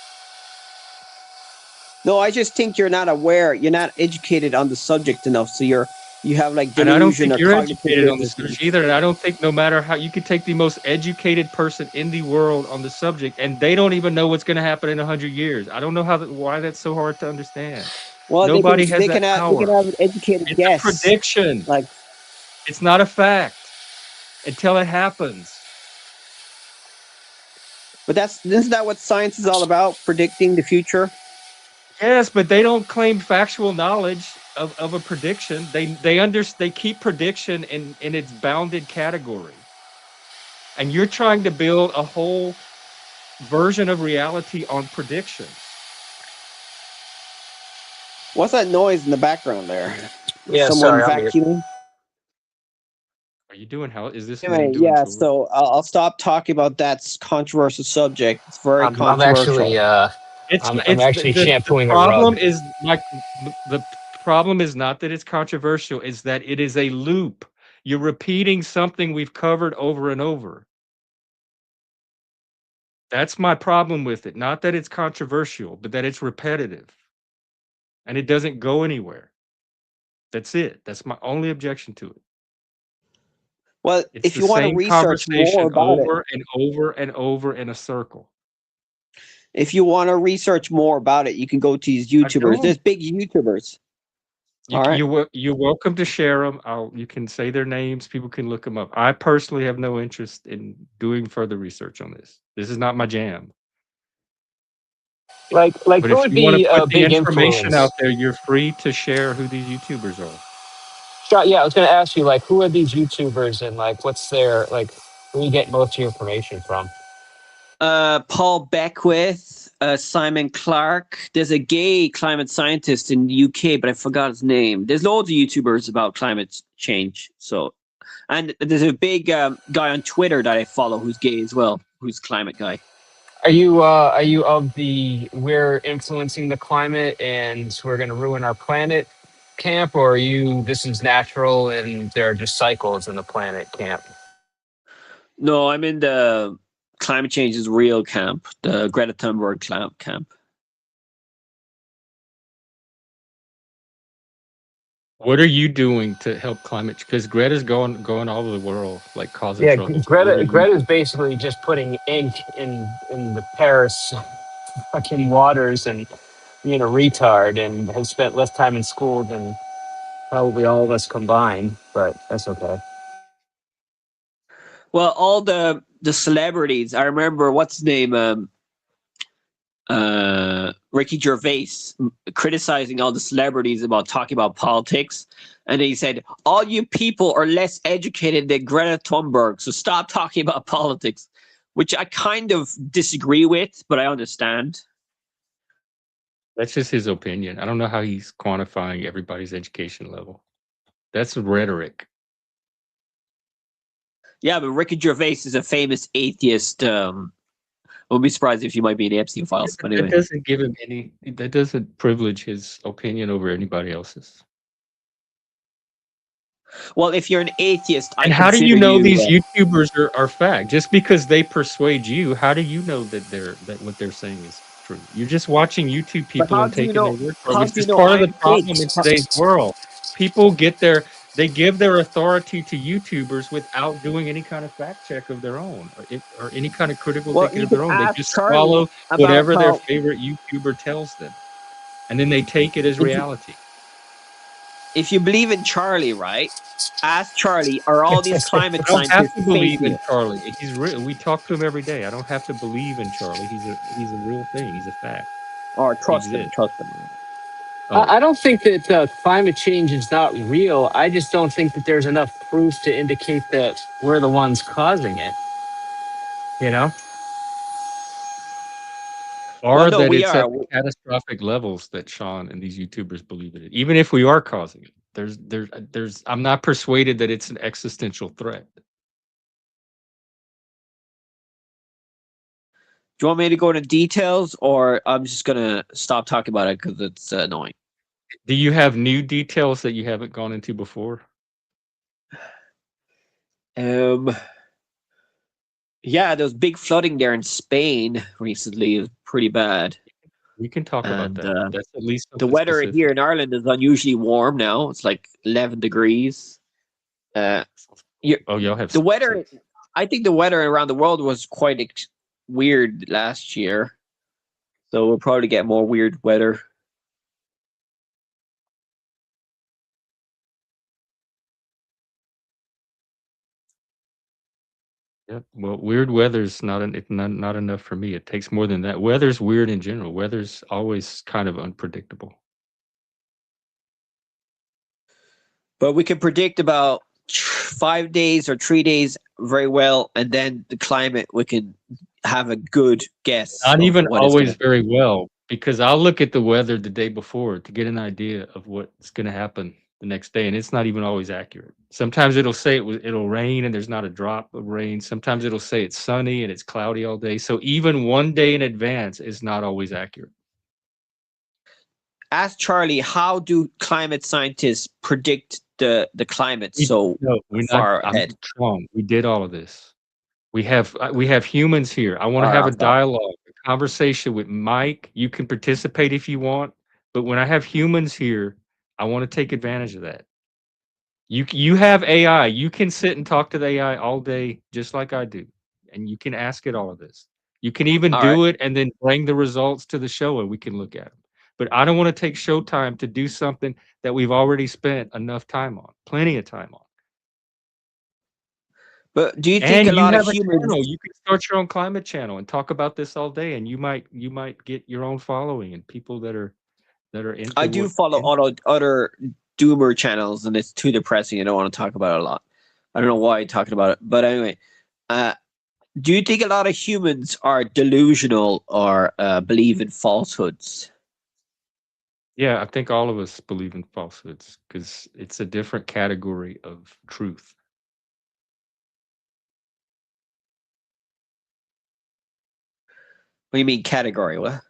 No, I just think you're not aware. You're not educated on the subject enough. So you have like And I don't delusion think or you're cognitive educated on the dissonance. subject either. And I don't think no matter how you could take the most educated person in the world on the subject, and they don't even know what's going to happen in 100 years. I don't know why that's so hard to understand. Well, Nobody has they that can have power. an educated It's a guess. prediction. Like, It's not a fact until it happens. but isn't that what science is all about? Predicting the future. Yes, but they don't claim factual knowledge of a prediction. They keep prediction in its bounded category. And you're trying to build a whole version of reality on prediction. What's that noise in the background there? Yeah, Someone sorry, I'm here. vacuuming. Are you doing how is this Anyway, me doing yeah. chores? So I'll stop talking about that controversial subject. It's very I'm actually controversial. I'm actually The shampooing a problem rug. is like the problem is not that it's controversial, it's that it is a loop. You're repeating something we've covered over and over. That's my problem with it. Not that it's controversial, but that it's repetitive and it doesn't go anywhere. That's it. That's my only objection to it. Well, It's if the you want to same research more conversation about it, over and over and over in a circle. if you want to research more about it, you can go to these I YouTubers. don't. There's big YouTubers. All right. You're welcome to share them. You can say their names. People can look them up. I personally have no interest in doing further research on this. This is not my jam. Like But who if would you want to be put a the big information influence? out there, you're free to share who these YouTubers are. Yeah, I was going to ask you, like, who are these YouTubers and like, what's their like, where you get most of your information from? Paul Beckwith, Simon Clark. There's a gay climate scientist in the UK, but I forgot his name. There's loads of YouTubers about climate change. So, and there's a big guy on Twitter that I follow who's gay as well, who's a climate guy. Are you of the we're influencing the climate and we're going to ruin our planet camp, or are you this is natural and there are just cycles in the planet camp? No, I'm in the climate change is real camp, the Greta Thunberg camp. What are you doing to help climate? Because Greta's going all over the world, like causing Yeah, trouble. What are Greta you? is basically just putting ink in the Paris fucking waters and being a retard and has spent less time in school than probably all of us combined, but that's okay. Well, all the celebrities. I remember what's his name, Ricky Gervais, criticizing all the celebrities about talking about politics, and he said, "All you people are less educated than Greta Thunberg, so stop talking about politics," which I kind of disagree with, but I understand. That's just his opinion. I don't know how he's quantifying everybody's education level. That's rhetoric. Yeah, but Ricky Gervais is a famous atheist. I wouldn't be surprised if you might be in the Epstein files. But That anyway, doesn't give him any. That doesn't privilege his opinion over anybody else's. well, if you're an atheist, I And how do consider you know you. these YouTubers are fact? Just because they persuade you, how do you know that what they're saying is true? You're just watching YouTube But people how and do you taking know? their word for it, How which do you is know part of I'm the problem fake? in today's world. People they give their authority to YouTubers without doing any kind of fact check of their own or any kind of critical Well, thinking you of could their own. They ask just Charlie swallow about whatever their how favorite YouTuber tells them, and then they take it as if you, reality. if you believe in Charlie, right? Ask Charlie, are all these climate I don't have scientists to believe in faking it? Charlie. He's real. We talk to him every day. I don't have to believe in Charlie. He's a real thing. He's a fact. Or He trust them, exists. trust them. Oh, I don't think that climate change is not real. I just don't think that there's enough proof to indicate that we're the ones causing it. You know? Well, or no, that we it's are. at the catastrophic levels that Sean and these YouTubers believe in it. Even if we are causing it, I'm not persuaded that it's an existential threat. Do you want me to go into details, or I'm just gonna stop talking about it because it's annoying? Do you have new details that you haven't gone into before? Um, yeah, there was big flooding there in Spain recently. It was pretty bad, We can talk about and that. That's at least the something weather here specific. in Ireland is unusually warm now. It's like 11 degrees. Uh, you Oh, y'all have the snow weather. too. I think the weather around the world was quite weird last year, so we'll probably get more weird weather. Yep. Well, weird weather's not enough for me. It takes more than that. Weather's weird in general. Weather's always kind of unpredictable. But we can predict about 5 days or 3 days very well, and then the climate we can have a good guess Not of even what it's going always to. very well, because I'll look at the weather the day before to get an idea of what's going to happen the next day, and it's not even always accurate. Sometimes it'll say it'll rain and there's not a drop of rain. Sometimes it'll say it's sunny and it's cloudy all day. So even one day in advance is not always accurate. Ask Charlie, how do climate scientists predict the climate We so no, we're not. far I'm ahead? wrong. We did all of this. We have humans here. I want All to right, have I'll a stop. dialogue, a conversation with Mike. You can participate if you want, but when I have humans here, I want to take advantage of that. You have AI. You can sit and talk to the AI all day, just like I do, and you can ask it all of this. You can even All right. do it and then bring the results to the show, and we can look at them. But I don't want to take showtime to do something that we've already spent enough time on, plenty of time on. But do you think And a you lot of have a humans? channel. You can start your own climate channel and talk about this all day, and you might get your own following and people that are I into do what follow into other doomer channels, and it's too depressing. I don't want to talk about it a lot. I don't know why I'm talking about it, but anyway, uh, do you think a lot of humans are delusional or believe in falsehoods? Yeah, I think all of us believe in falsehoods because it's a different category of truth. What do you mean category? What?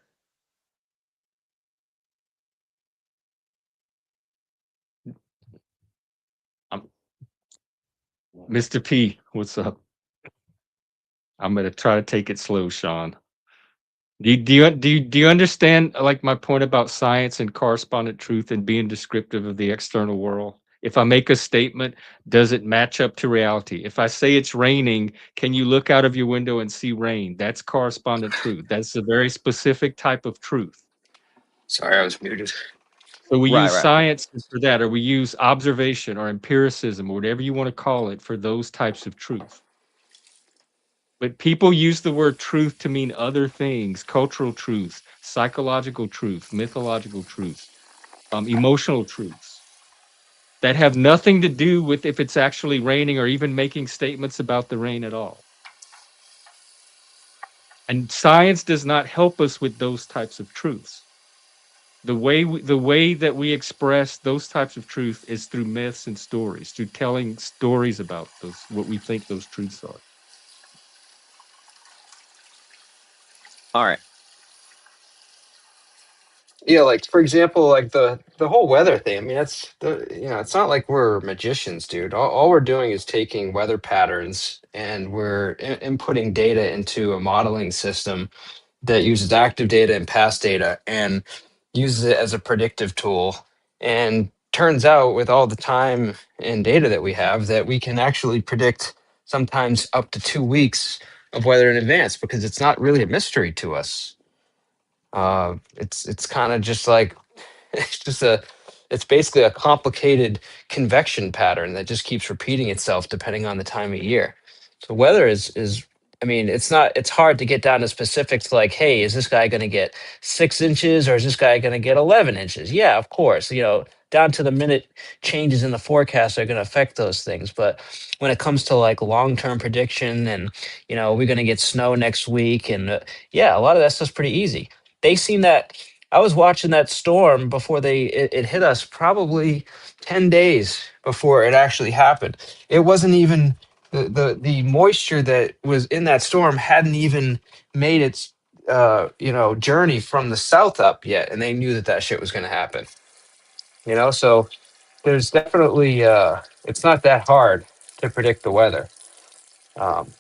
I'm Mr. P, what's up? I'm gonna try to take it slow, Sean. Do you understand like my point about science and correspondent truth and being descriptive of the external world? If I make a statement, does it match up to reality? If I say it's raining, can you look out of your window and see rain? That's correspondent truth. That's a very specific type of truth. Sorry, I was muted. So we Right, use right. science for that, or we use observation or empiricism or whatever you want to call it for those types of truth. But people use the word truth to mean other things: cultural truths, psychological truths, mythological truths, emotional truths that have nothing to do with if it's actually raining or even making statements about the rain at all. And science does not help us with those types of truths. The way that we express those types of truth is through myths and stories, through telling stories about those, what we think those truths are. All right. Yeah, like for example, like the whole weather thing. I mean, that's the it's not like we're magicians, dude. All we're doing is taking weather patterns and we're inputting data into a modeling system that uses active data and past data and uses it as a predictive tool. And turns out, with all the time and data that we have, that we can actually predict sometimes up to 2 weeks of weather in advance because it's not really a mystery to us. It's kind of just like it's just it's basically a complicated convection pattern that just keeps repeating itself depending on the time of year. So weather is I mean, it's hard to get down to specifics like, hey, is this guy going to get 6 inches or is this guy going to get 11 inches? Yeah, of course, down to the minute changes in the forecast are going to affect those things. But when it comes to like long-term prediction and, we're going to get snow next week and yeah, a lot of that stuff's pretty easy. They seem that I was watching that storm before it hit us probably 10 days before it actually happened. It wasn't even the moisture that was in that storm hadn't even made its journey from the south up yet, and they knew that shit was going to happen. So there's definitely it's not that hard to predict the weather, um,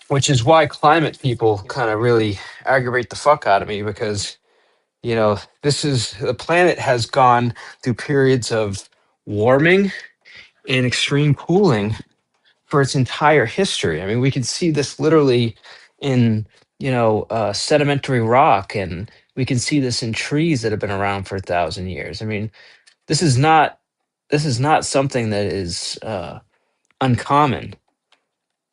which is why climate people kind of really aggravate the fuck out of me because this is the planet has gone through periods of warming and extreme cooling for its entire history. I mean, we can see this literally in, sedimentary rock, and we can see this in trees that have been around for 1,000 years. I mean, this is not something that is uncommon.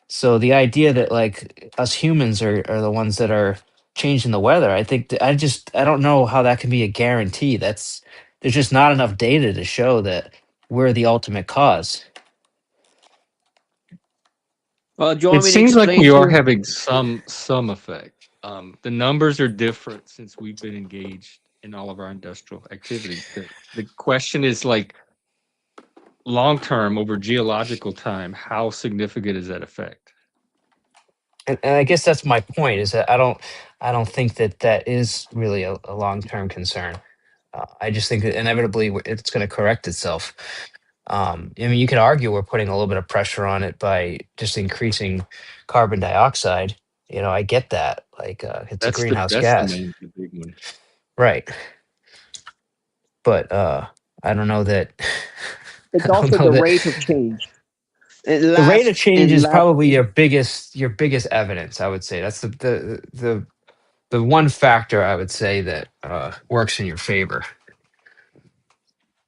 So the idea that like us humans are the ones that are changing the weather, I think I don't know how that can be a guarantee. There's just not enough data to show that we're the ultimate cause. Well, do you It want me to seems like explain we to are you? having some effect. The numbers are different since we've been engaged in all of our industrial activity. The question is like long term over geological time, how significant is that effect? And I guess that's my point is that I don't think that is really a long-term concern. I just think that inevitably it's going to correct itself. I mean, you could argue we're putting a little bit of pressure on it by just increasing carbon dioxide. I get that. Like, it's a greenhouse That's the gas, main the big one. right? But I don't know that. It's I don't also know the that rate of change. the rate of change In is last probably your biggest evidence. I would say that's the one factor I would say that works in your favor.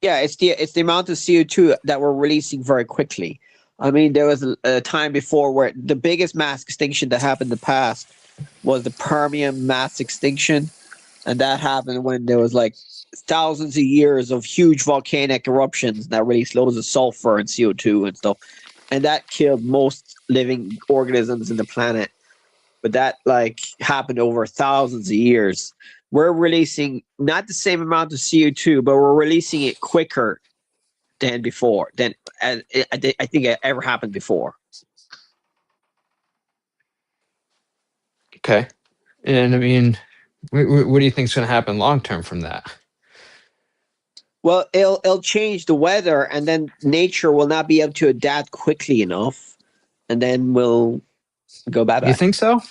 Yeah, it's the amount of CO2 that we're releasing very quickly. I mean, there was a time before where the biggest mass extinction that happened in the past was the Permian mass extinction, and that happened when there was like thousands of years of huge volcanic eruptions that released loads of sulfur and CO2 and stuff, and that killed most living organisms in the planet. But that like happened over thousands of years. We're releasing not the same amount of CO2, but we're releasing it quicker than before, than I think it ever happened before. Okay, and I mean, what do you think is going to happen long term from that? Well, it'll change the weather, and then nature will not be able to adapt quickly enough, and then we'll go bye You bye. think so?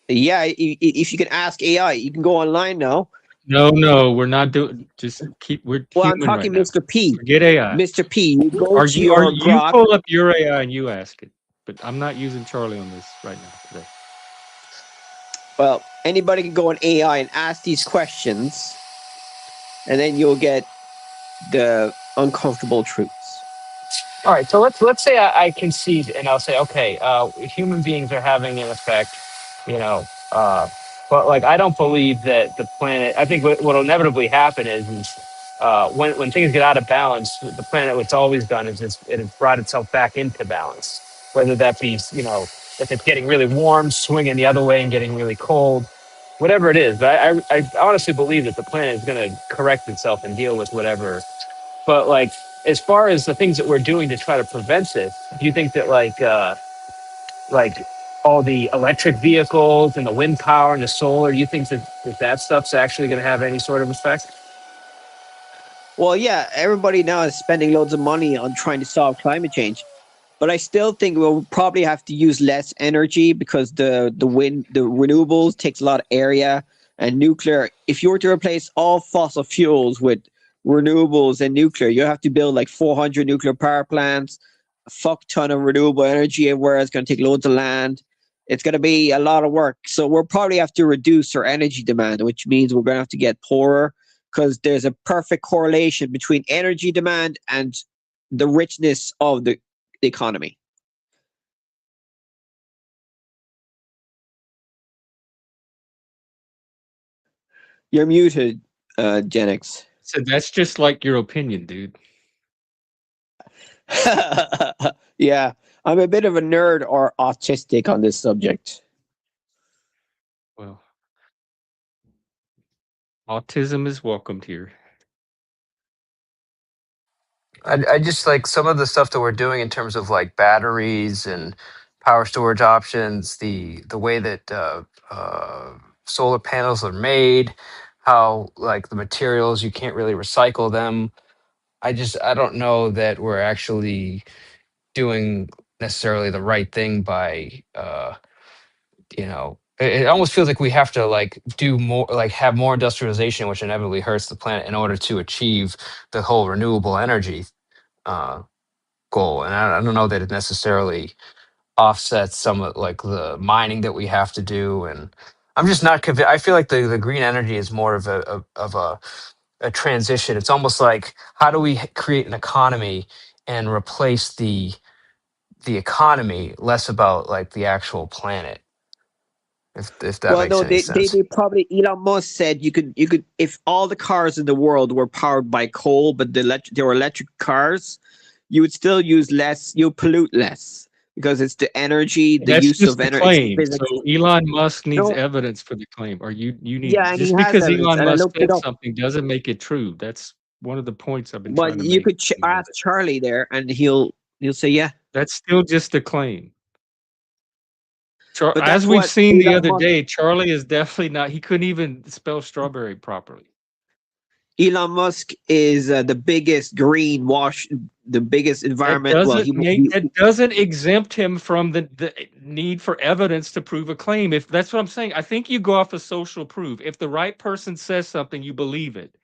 Yeah, if you can ask AI, you can go online now. No, we're not doing. Just keep. We're Well, I'm human right talking now. Mr. P. Forget AI. Mr. P, you go Are to you? Are your you Grok. pull up your AI and you ask it? But I'm not using Charlie on this right now today. Well, anybody can go on AI and ask these questions, and then you'll get the uncomfortable truths. All right, so let's say I concede, and I'll say, okay, human beings are having an effect, you know, but like I don't believe that the planet. I think what'll inevitably happen is when things get out of balance, the planet what's always done is it has brought itself back into balance. Whether that be if it's getting really warm, swinging the other way and getting really cold, whatever it is. But I honestly believe that the planet is going to correct itself and deal with whatever. But like, as far as the things that we're doing to try to prevent this, do you think that like all the electric vehicles and the wind power and the solar, do you think that stuff's actually going to have any sort of effect? Well, yeah, everybody now is spending loads of money on trying to solve climate change. But I still think we'll probably have to use less energy because the renewables takes a lot of area, and nuclear. If you were to replace all fossil fuels with renewables and nuclear, you have to build like 400 nuclear power plants, a fuck ton of renewable energy everywhere. It's going to take loads of land. It's going to be a lot of work. So we'll probably have to reduce our energy demand, which means we're going to have to get poorer because there's a perfect correlation between energy demand and the richness of the economy. You're muted, Genix. So that's just like your opinion, dude. Yeah, I'm a bit of a nerd or autistic on this subject. Well, autism is welcomed here. I just like some of the stuff that we're doing in terms of like batteries and power storage options, the way that solar panels are made, how like the materials you can't really recycle them. I don't know that we're actually doing necessarily the right thing by it almost feels like we have to like do more, like have more industrialization, which inevitably hurts the planet in order to achieve the whole renewable energy uh, goal. And I don't know that it necessarily offsets some of like the mining that we have to do. And I'm just not convinced. I feel like the green energy is more of a transition. It's almost like, how do we create an economy and replace the economy, less about like the actual planet, if that Well, makes no, any they sense. probably Elon Musk said you could if all the cars in the world were powered by coal, but they were electric cars, you would still use less, you pollute less because it's the energy, the That's use just of the energy, it's claim. So physics. Elon Musk needs No, evidence for the claim, or you need yeah, and he just has because evidence, Elon and I Musk looked it said up. something doesn't make it true. That's one of the points I've been But trying to you make. could ask Charlie there, and he'll say yeah. That's still just a claim. But As that's we've what seen the Elon other Musk day, Charlie is definitely not. He couldn't even spell strawberry properly. Elon Musk is the biggest the biggest environment. Well, That doesn't exempt him from the need for evidence to prove a claim. If that's what I'm saying, I think you go off of social proof. If the right person says something, you believe it.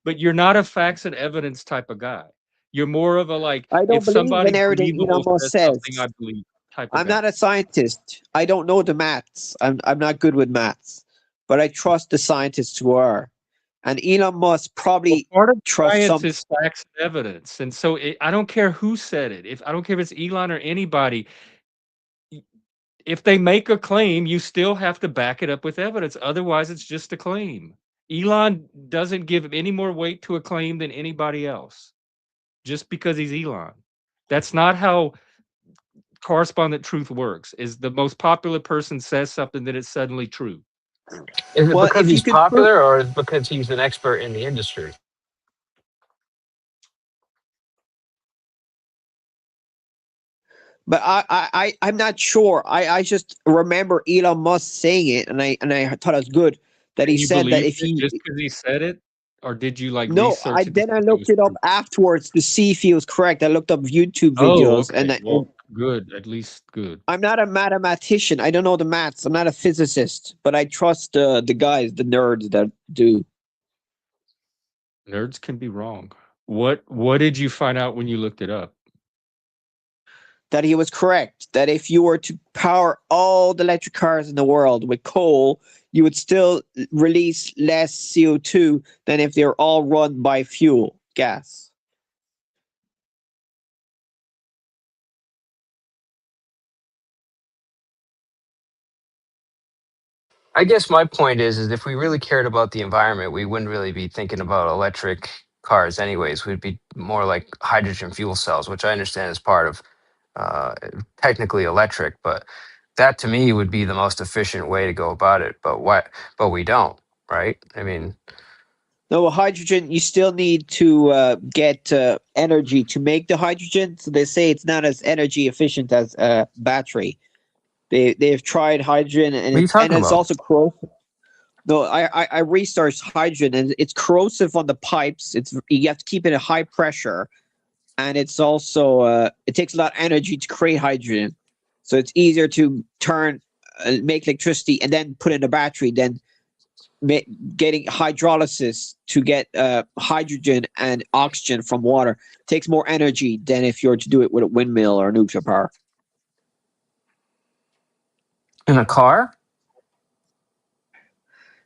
But you're not a facts and evidence type of guy. You're more of a like, I don't if believe in somebody everything Elon believable Musk says something, says. I believe type of I'm guy. not a scientist. I don't know the maths. I'm not good with maths, but I trust the scientists who are. And Elon Musk Well, probably part of trusts science some. is facts and evidence, and so I don't care who said it. If I don't care if it's Elon or anybody, if they make a claim, you still have to back it up with evidence. Otherwise, it's just a claim. Elon doesn't give any more weight to a claim than anybody else just because he's Elon. That's not how correspondent truth works. Is the most popular person says something that it's suddenly true. Is it Well, because if you he's could prove, popular, or is it because he's an expert in the industry? but I'm not sure. I just remember Elon Musk saying it, and I thought it was good that he And you said that believed if it he. just because he said it, or did you like No, research it to see I if it looked was it up true? afterwards to see if he was correct. I looked up YouTube Oh, videos, okay. and Well, good. At least good. I'm not a mathematician. I don't know the maths. I'm not a physicist, but I trust the guys, the nerds that do. Nerds can be wrong. What did you find out when you looked it up? That he was correct. That if you were to power all the electric cars in the world with coal, you would still release less CO2 than if they were all run by fuel, gas. I guess my point is if we really cared about the environment, we wouldn't really be thinking about electric cars anyways. We'd be more like hydrogen fuel cells, which I understand is part of uh, technically electric, but that to me would be the most efficient way to go about it. But what? But we don't, right? I mean, No, hydrogen, you still need to get energy to make the hydrogen. So they say it's not as energy efficient as a battery. They've tried hydrogen what are you and talking it's about? also corrosive. No, I researched hydrogen and it's corrosive on the pipes. It's you have to keep it at high pressure, and it's also it takes a lot of energy to create hydrogen. So it's easier to turn make electricity and then put in a battery than getting hydrolysis to get hydrogen and oxygen from water. Takes more energy than if you were to do it with a windmill or nuclear power. In a car?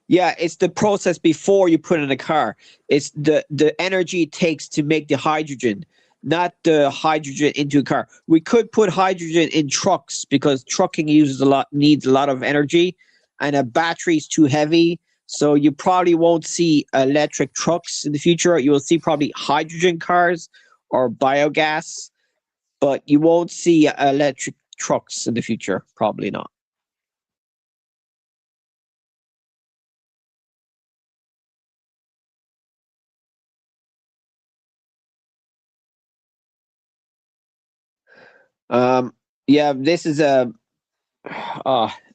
Yeah, it's the process before you put in a car. It's the energy it takes to make the hydrogen, not the hydrogen into a car. We could put hydrogen in trucks because trucking needs a lot of energy, and a battery is too heavy. So you probably won't see electric trucks in the future. You will see probably hydrogen cars or biogas, but you won't see electric trucks in the future. Probably not. Um, yeah, this is a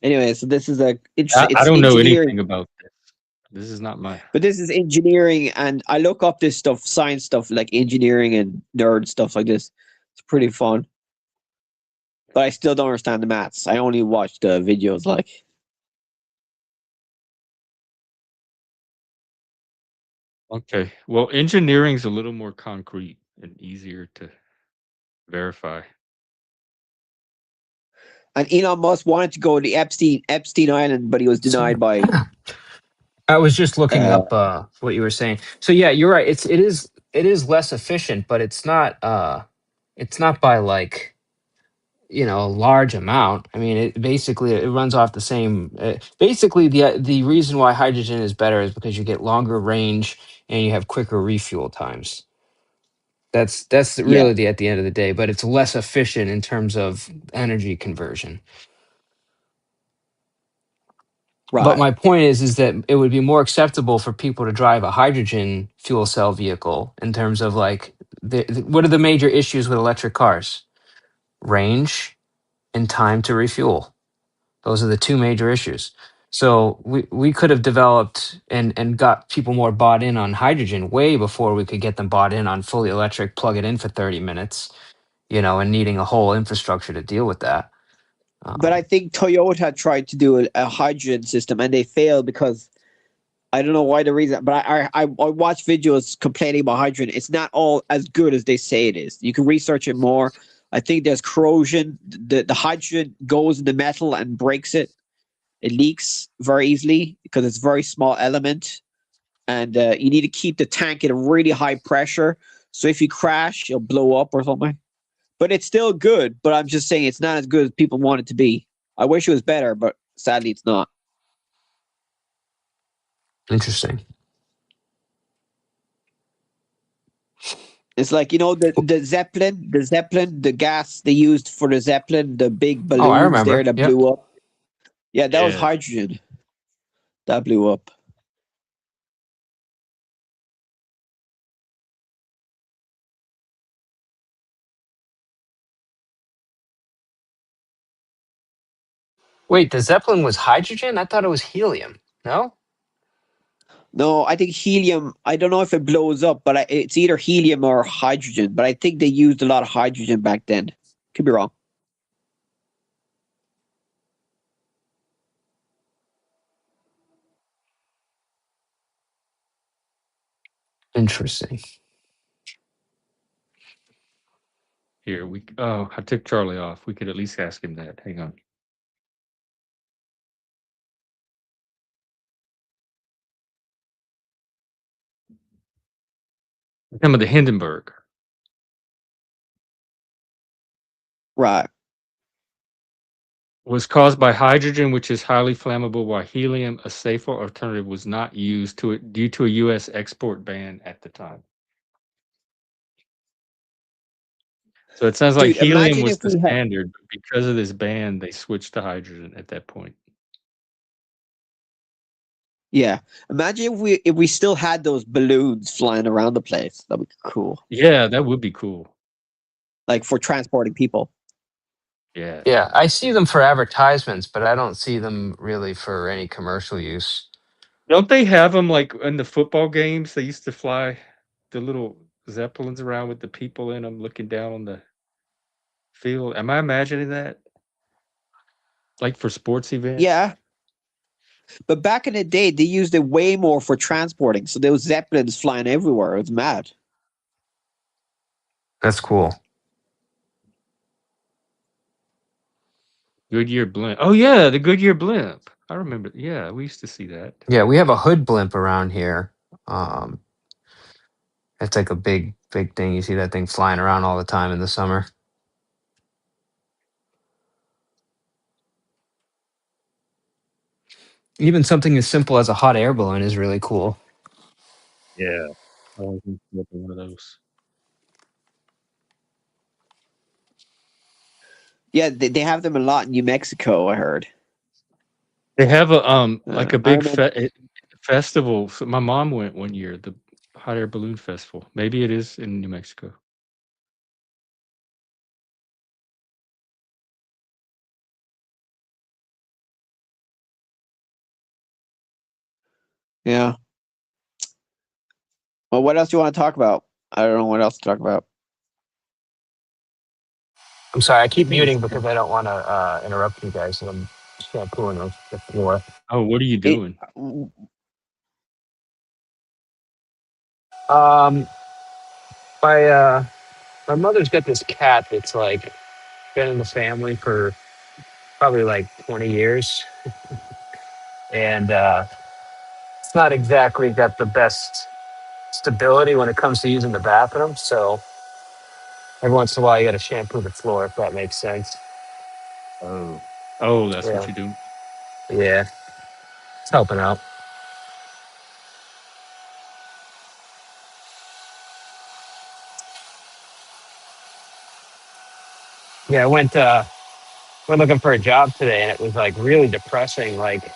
anyway, so this is a interesting. I It's don't know engineering, anything about this. This is not my. but this is engineering, and I look up this stuff, science stuff, like engineering and nerd stuff like this. It's pretty fun, but I still don't understand the maths. I only watch the videos. Like, Okay. Well, engineering's a little more concrete and easier to verify. and Elon Musk wanted to go to the Epstein Island, but he was denied by. I was just looking Uh, up what you were saying. So yeah, you're right. It is less efficient, but it's not by like a large amount. I mean, it runs off the same. Basically, the reason why hydrogen is better is because you get longer range and you have quicker refuel times. That's yeah, really the at the end of the day, but it's less efficient in terms of energy conversion. But right. my point is that it would be more acceptable for people to drive a hydrogen fuel cell vehicle in terms of like what are the major issues with electric cars? Range and time to refuel. Those are the two major issues. So we could have developed and got people more bought in on hydrogen way before we could get them bought in on fully electric, plug it in for 30 minutes, and needing a whole infrastructure to deal with that. But I think Toyota tried to do a hydrogen system and they failed because I don't know why the reason, but I watch videos complaining about hydrogen. It's not all as good as they say it is. You can research it more. I think there's corrosion. The hydrogen goes in the metal and breaks it. It leaks very easily because it's a very small element, and you need to keep the tank at a really high pressure. So if you crash, it'll blow up or something. But it's still good. But I'm just saying it's not as good as people want it to be. I wish it was better, but sadly it's not. Interesting. It's like the Zeppelin, the gas they used for the Zeppelin, the big Oh, I balloons there remember. that Yep. blew up. Yeah, that was Yeah. hydrogen that blew up. Wait, the Zeppelin was hydrogen? I thought it was helium. No? No, I think helium. I don't know if it blows up, but it's either helium or hydrogen. But I think they used a lot of hydrogen back then. Could be wrong. Interesting. Here we. Oh, I took Charlie off. We could at least ask him that. Hang on. Some of the Hindenburg Right. was caused by hydrogen, which is highly flammable, while helium, a safer alternative, was not used due to a U.S. export ban at the time. So it sounds like Dude, helium imagine was if the we had. standard, but because of this ban, they switched to hydrogen at that point. Yeah, imagine if we still had those balloons flying around the place. That would be cool. Yeah, that would be cool. Like for transporting people. Yeah. Yeah, I see them for advertisements, but I don't see them really for any commercial use. Don't they have them like in the football games? They used to fly the little zeppelins around with the people in them looking down on the field. Am I imagining that? Like for sports events? Yeah, but back in the day, they used it way more for transporting. So there was zeppelins flying everywhere. It was mad. That's cool. Goodyear blimp. Oh yeah, the Goodyear blimp. I remember. Yeah, we used to see that. Yeah, we have a hood blimp around here. It's like a big thing. You see that thing flying around all the time in the summer. Even something as simple as a hot air balloon is really cool. Yeah. I always used to look at one of those. Yeah, they have them a lot in New Mexico. I heard. They have a like a I big remember. festival. So my mom went one year, the hot air balloon festival. Maybe it is in New Mexico. Yeah. Well, what else do you want to talk about? I don't know what else to talk about. I'm sorry, I keep I think it's muting because I don't want to interrupt you guys. So I'm shampooing the floor. Oh, what are you It. doing? Um, my mother's got this cat that's like been in the family for probably like 20 years, and it's not exactly got the best stability when it comes to using the bathroom. So every once in a while, you got to shampoo the floor, if that makes sense. Oh. Oh, that's what Yeah, you're doing. yeah, it's helping out. Yeah, went looking for a job today, and it was like really depressing. Like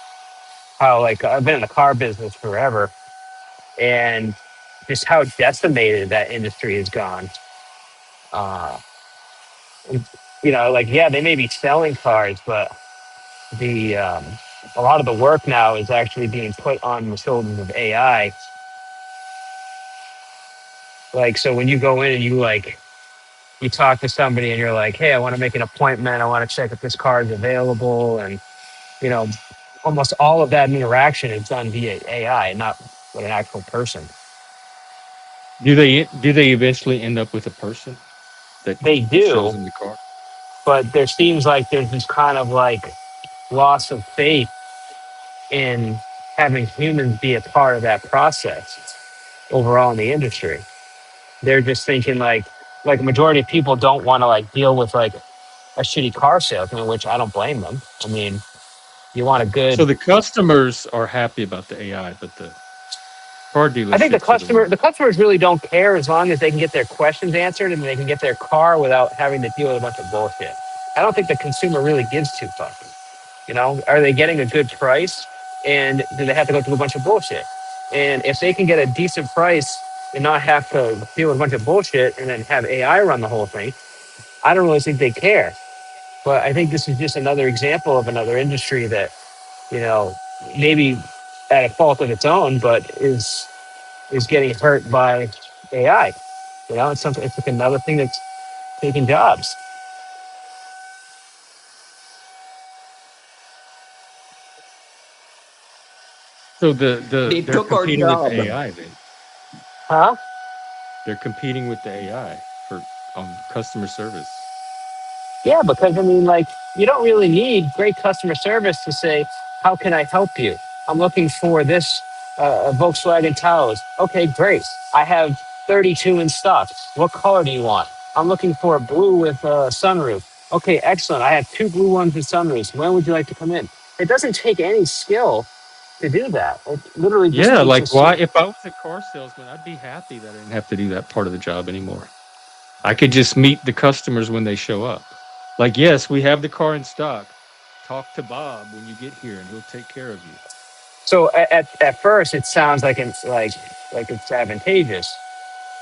how like I've been in the car business forever, and just how decimated that industry has gone. Uh, like yeah, they may be selling cars, but the a lot of the work now is actually being put on the shoulders of AI. Like so, when you go in and you talk to somebody and you're like, hey, I want to make an appointment. I want to check if this car is available, and you know, almost all of that interaction is done via AI, not with an actual person. Do they eventually end up with a person that They shows do, them the car? but there seems like there's this kind of like loss of faith in having humans be a part of that process overall in the industry. They're just thinking like a majority of people don't want to like deal with like a shitty car salesman, which I don't blame them. I mean, you want a So good. the customers are happy about the AI, but the car I think dealerships are the ones. the customers really don't care as long as they can get their questions answered and they can get their car without having to deal with a bunch of bullshit. I don't think the consumer really gives two fucks. You know, are they getting a good price, and do they have to go through a bunch of bullshit? And if they can get a decent price and not have to deal with a bunch of bullshit and then have AI run the whole thing, I don't really think they care. But I think this is just another example of another industry that, you know, maybe at a fault of its own, but is getting hurt by AI. You know, it's something. It's like another thing that's taking jobs. So They they're took our competing with job. the AI then. Huh? They're competing with the AI for customer service. Yeah, because I mean, like, you don't really need great customer service to say, "How can I help you? I'm looking for this Volkswagen Taos." Okay, great. I have 32 in stock. What color do you want? I'm looking for a blue with a sunroof. Okay, excellent. I have two blue ones with sunroofs. When would you like to come in? It doesn't take any skill to do that. It literally just Yeah, takes like a why? certain. If I was a car salesman, I'd be happy that I didn't have to do that part of the job anymore. I could just meet the customers when they show up. Like, yes, we have the car in stock. Talk to Bob when you get here, and he'll take care of you. So at first, it sounds like it's advantageous.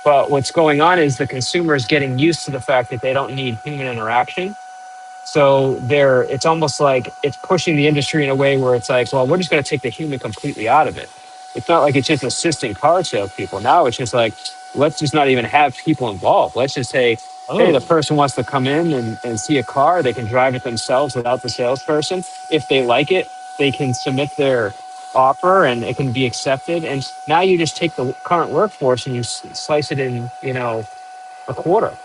But what's going on is the consumer is getting used to the fact that they don't need human interaction. So it's almost like it's pushing the industry in a way where it's like, well, we're just going to take the human completely out of it. It's not like it's just assisting car salespeople. Now it's just like, let's just not even have people involved. Let's just say, hey, the Oh, person wants to come in and see a car. They can drive it themselves without the salesperson. If they like it, they can submit their offer and it can be accepted. And now you just take the current workforce and you slice it in, a quarter.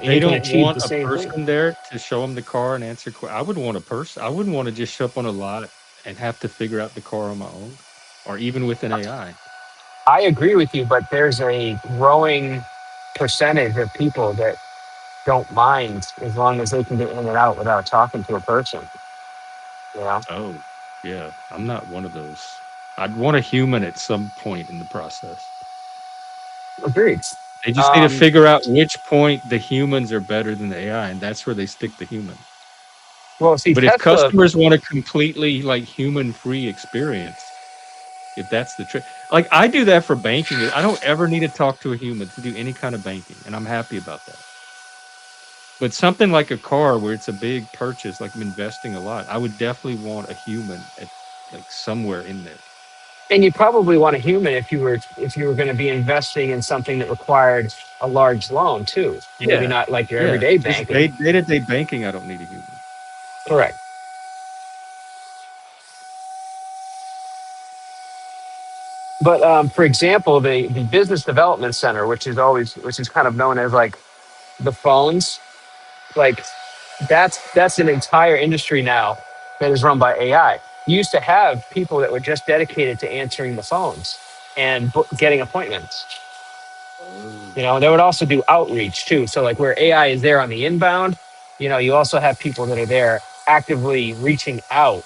And they you can don't achieve want the a same thing. person there to show them the car and answer. I would want a person. I wouldn't want to just show up on a lot and have to figure out the car on my own, or even with an AI. I agree with you, but there's a growing percentage of people that don't mind as long as they can get in and out without talking to a person. You know, Oh, yeah, I'm not one of those. I'd want a human at some point in the process. agreed. They just need to Um, figure out which point the humans are better than the AI, and that's where they stick the human. well, see, But if Tesla, customers want a completely like human-free experience, if that's the trick, like I do that for banking. I don't ever need to talk to a human to do any kind of banking, and I'm happy about that. But something like a car where it's a big purchase, like I'm investing a lot, I would definitely want a human at like somewhere in there. and you probably want a human if you were going to be investing in something that required a large loan too. Maybe Yeah, not like your yeah. everyday Just banking. day-to-day banking, I don't need a human. Correct. But for example, the business development center, which is kind of known as like the phones, like that's an entire industry now that is run by AI. You used to have people that were just dedicated to answering the phones and getting appointments. Oh. They would also do outreach too. So like where AI is there on the inbound, you also have people that are there actively reaching out.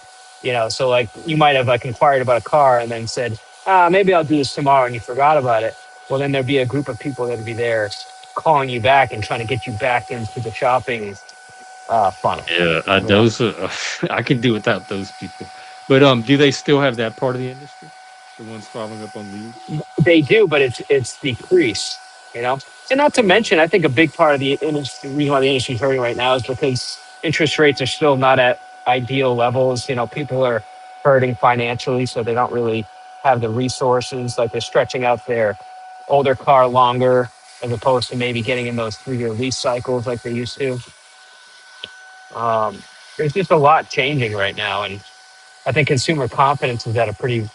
So like you might have like inquired about a car and then said, maybe I'll do this tomorrow, and you forgot about it. Well, then there'd be a group of people that'd be there calling you back and trying to get you back into the shopping funnel. Yeah, You know, those I can do without those people. But do they still have that part of the industry? The ones following up on leads? they do, but it's decreased. And not to Oh, mention, I think a big part of the industry, reason why the industry is hurting right now is because interest rates are still not at ideal levels. People are hurting financially, so they don't really have the resources. Like they're stretching out their older car longer, as opposed to maybe getting in those 3-year lease cycles like they used to. Um, there's just a lot changing right now, and I think consumer confidence is at a pretty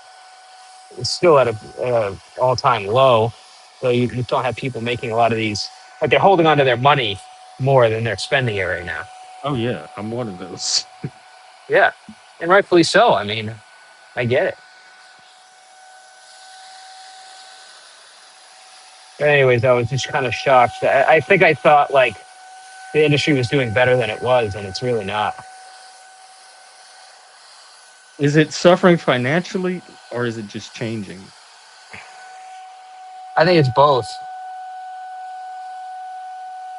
it's still at a all-time low. So you don't have people making a lot of these, like they're holding on to their money more than they're spending it right now. oh yeah, I'm one of those. Yeah, and rightfully so. I mean, I get it. But anyways, I was just kind of shocked. I think I thought like the industry was doing better than it was, and it's really not. Is it suffering financially or is it just changing? I think it's both,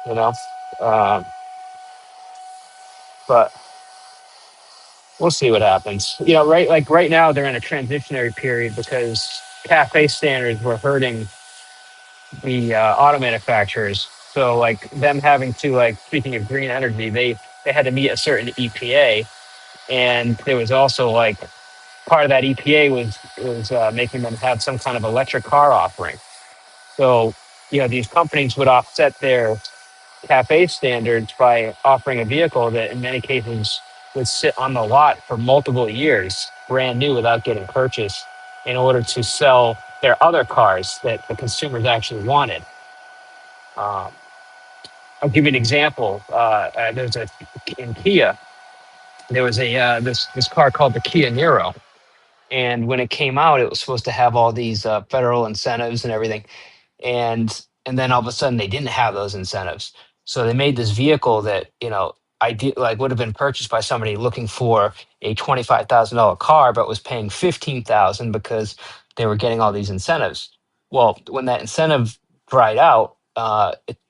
you know, um, but we'll see what happens. Right? Like right now, they're in a transitionary period because cafe standards were hurting the auto manufacturers. So like them having to like speaking of green energy, they had to meet a certain EPA, and there was also like part of that EPA was making them have some kind of electric car offering. So these companies would offset their cafe standards by offering a vehicle that in many cases would sit on the lot for multiple years, brand new, without getting purchased, in order to sell there are other cars that the consumers actually wanted. Um, I'll give you an example. There's a in Kia. There was a this car called the Kia Niro, and when it came out, it was supposed to have all these federal incentives and everything, and then all of a sudden they didn't have those incentives. So they made this vehicle that like would have been purchased by somebody looking for a $25,000 car, but was paying 15,000 because they were getting all these incentives. Well, when that incentive dried out,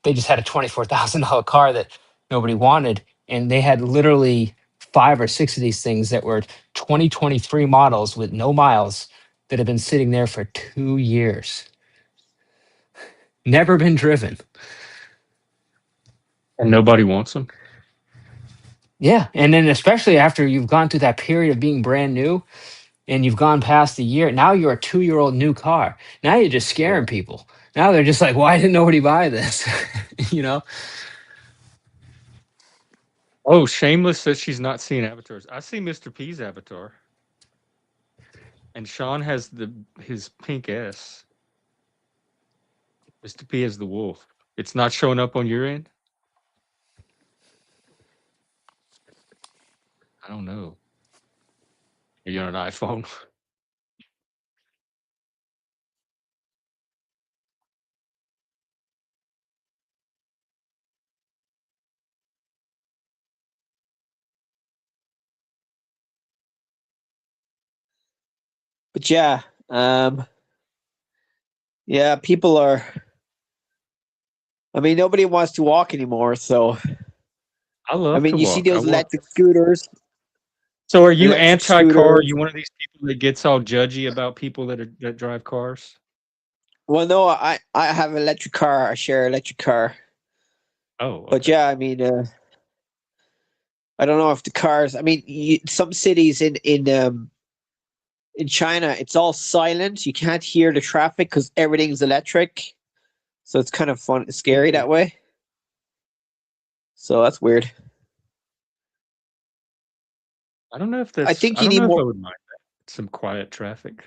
they just had a $24,000 car that nobody wanted, and they had literally 5 or 6 of these things that were 2023 models with no miles that have been sitting there for 2 years, never been driven. And nobody wants them. Yeah. And then, especially after you've gone through that period of being brand new and you've gone past the year, now you're a 2-year-old new car. Now you're just scaring people. Now they're just like, why didn't nobody buy this? you know? Oh, Shameless says she's not seen avatars. I see Mr. P's avatar. And Sean has his pink S. Mr. P has the wolf. It's not showing up on your end? I don't know. Are you on an iPhone? But yeah, people are. I mean, nobody wants to walk anymore. So I I love to mean, you see walk. I those walk. electric scooters. So are you Electric anti-car? Are scooters. you one of these people that gets all judgy about people that drive cars? Well, no, I have an electric car. I share an electric car. Oh, But okay. yeah, I mean, I don't know if the cars. I mean, some cities in China, it's all silent. You can't hear the traffic because everything's electric. So it's kind of fun, scary that way. So that's weird. I don't know if I that's. think I you don't need know if I more. would mind that. Some quiet traffic.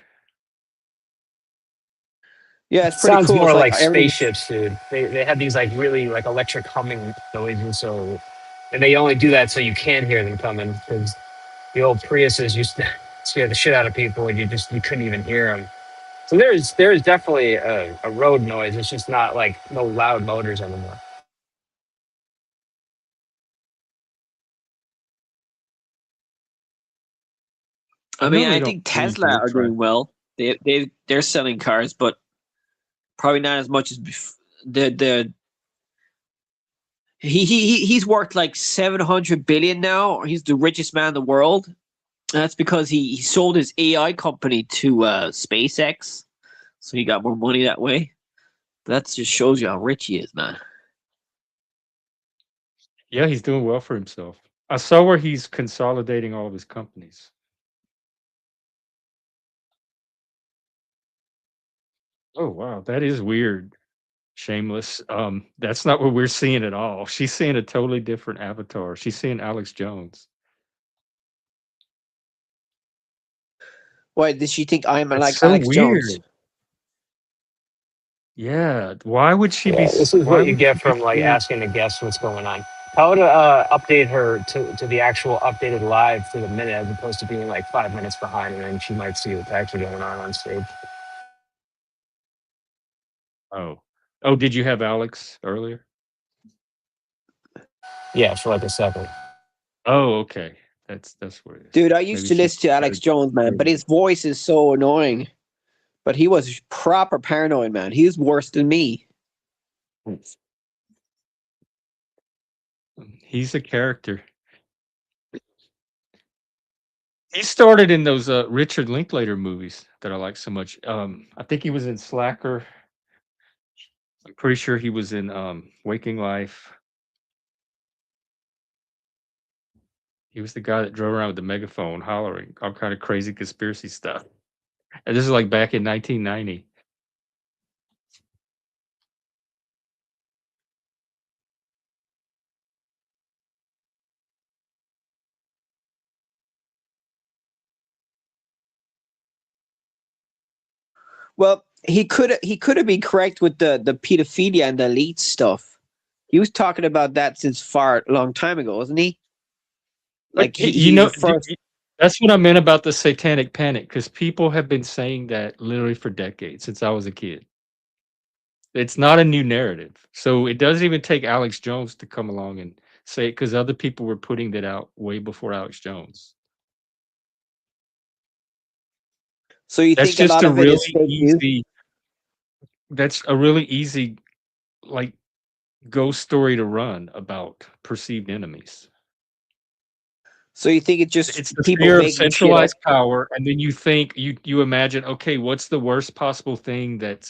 Yeah, It it's pretty sounds cool. more It's like like everything's. spaceships, dude. They have these like really like electric humming noises. And they only do that so you can hear them coming, because the old Priuses used to scare the shit out of people, and you couldn't even hear them. So there is definitely a road noise. It's just not like no loud motors anymore. I I mean, normally I don't think see Tesla road are doing traffic. well. They're selling cars, but probably not as much as the he's worth like 700 billion now. He's the richest man in the world. And that's because he sold his AI company to SpaceX, so he got more money that way. That just shows you how rich he is, man. Yeah, he's doing well for himself. I saw where he's consolidating all of his companies. Oh wow, that is weird. Shameless. That's not what we're seeing at all. She's seeing a totally different avatar. She's seeing Alex Jones. Why did she think I'm That's like so Alex Jones? weird. Yeah. Why would she be? Yeah, this is Why what you would she get be from like seeing? asking a guest what's going on. Tell her to update her to the actual updated live to the minute, as opposed to being like 5 minutes behind, and then she might see what's actually going on stage. Oh. Oh, did you have Alex earlier? Yeah, for like a second. Oh, okay. That's what it is. Dude, I used Maybe to she listen to got Alex a Jones, man, but his voice is so annoying. But he was proper paranoid, man. He's worse than me. He's a character. He started in those Richard Linklater movies that I like so much. I think he was in Slacker. I'm pretty sure he was in Waking Life. He was the guy that drove around with the megaphone hollering all kind of crazy conspiracy stuff. And this is like back in 1990. Well, he could have been correct with the pedophilia and the elite stuff. He was talking about that since far long time ago, wasn't he? But Like you he's know, the first. that's what I meant about the satanic panic, because people have been saying that literally for decades since I was a kid. It's not a new narrative. So it doesn't even take Alex Jones to come along and say it, because other people were putting that out way before Alex Jones. So you That's think a just lot a of it is really fake news? easy that's a really easy, like, ghost story to run about perceived enemies. So you think it's just It's the people fear of making shit up? centralized power, and then you imagine, okay, what's the worst possible thing that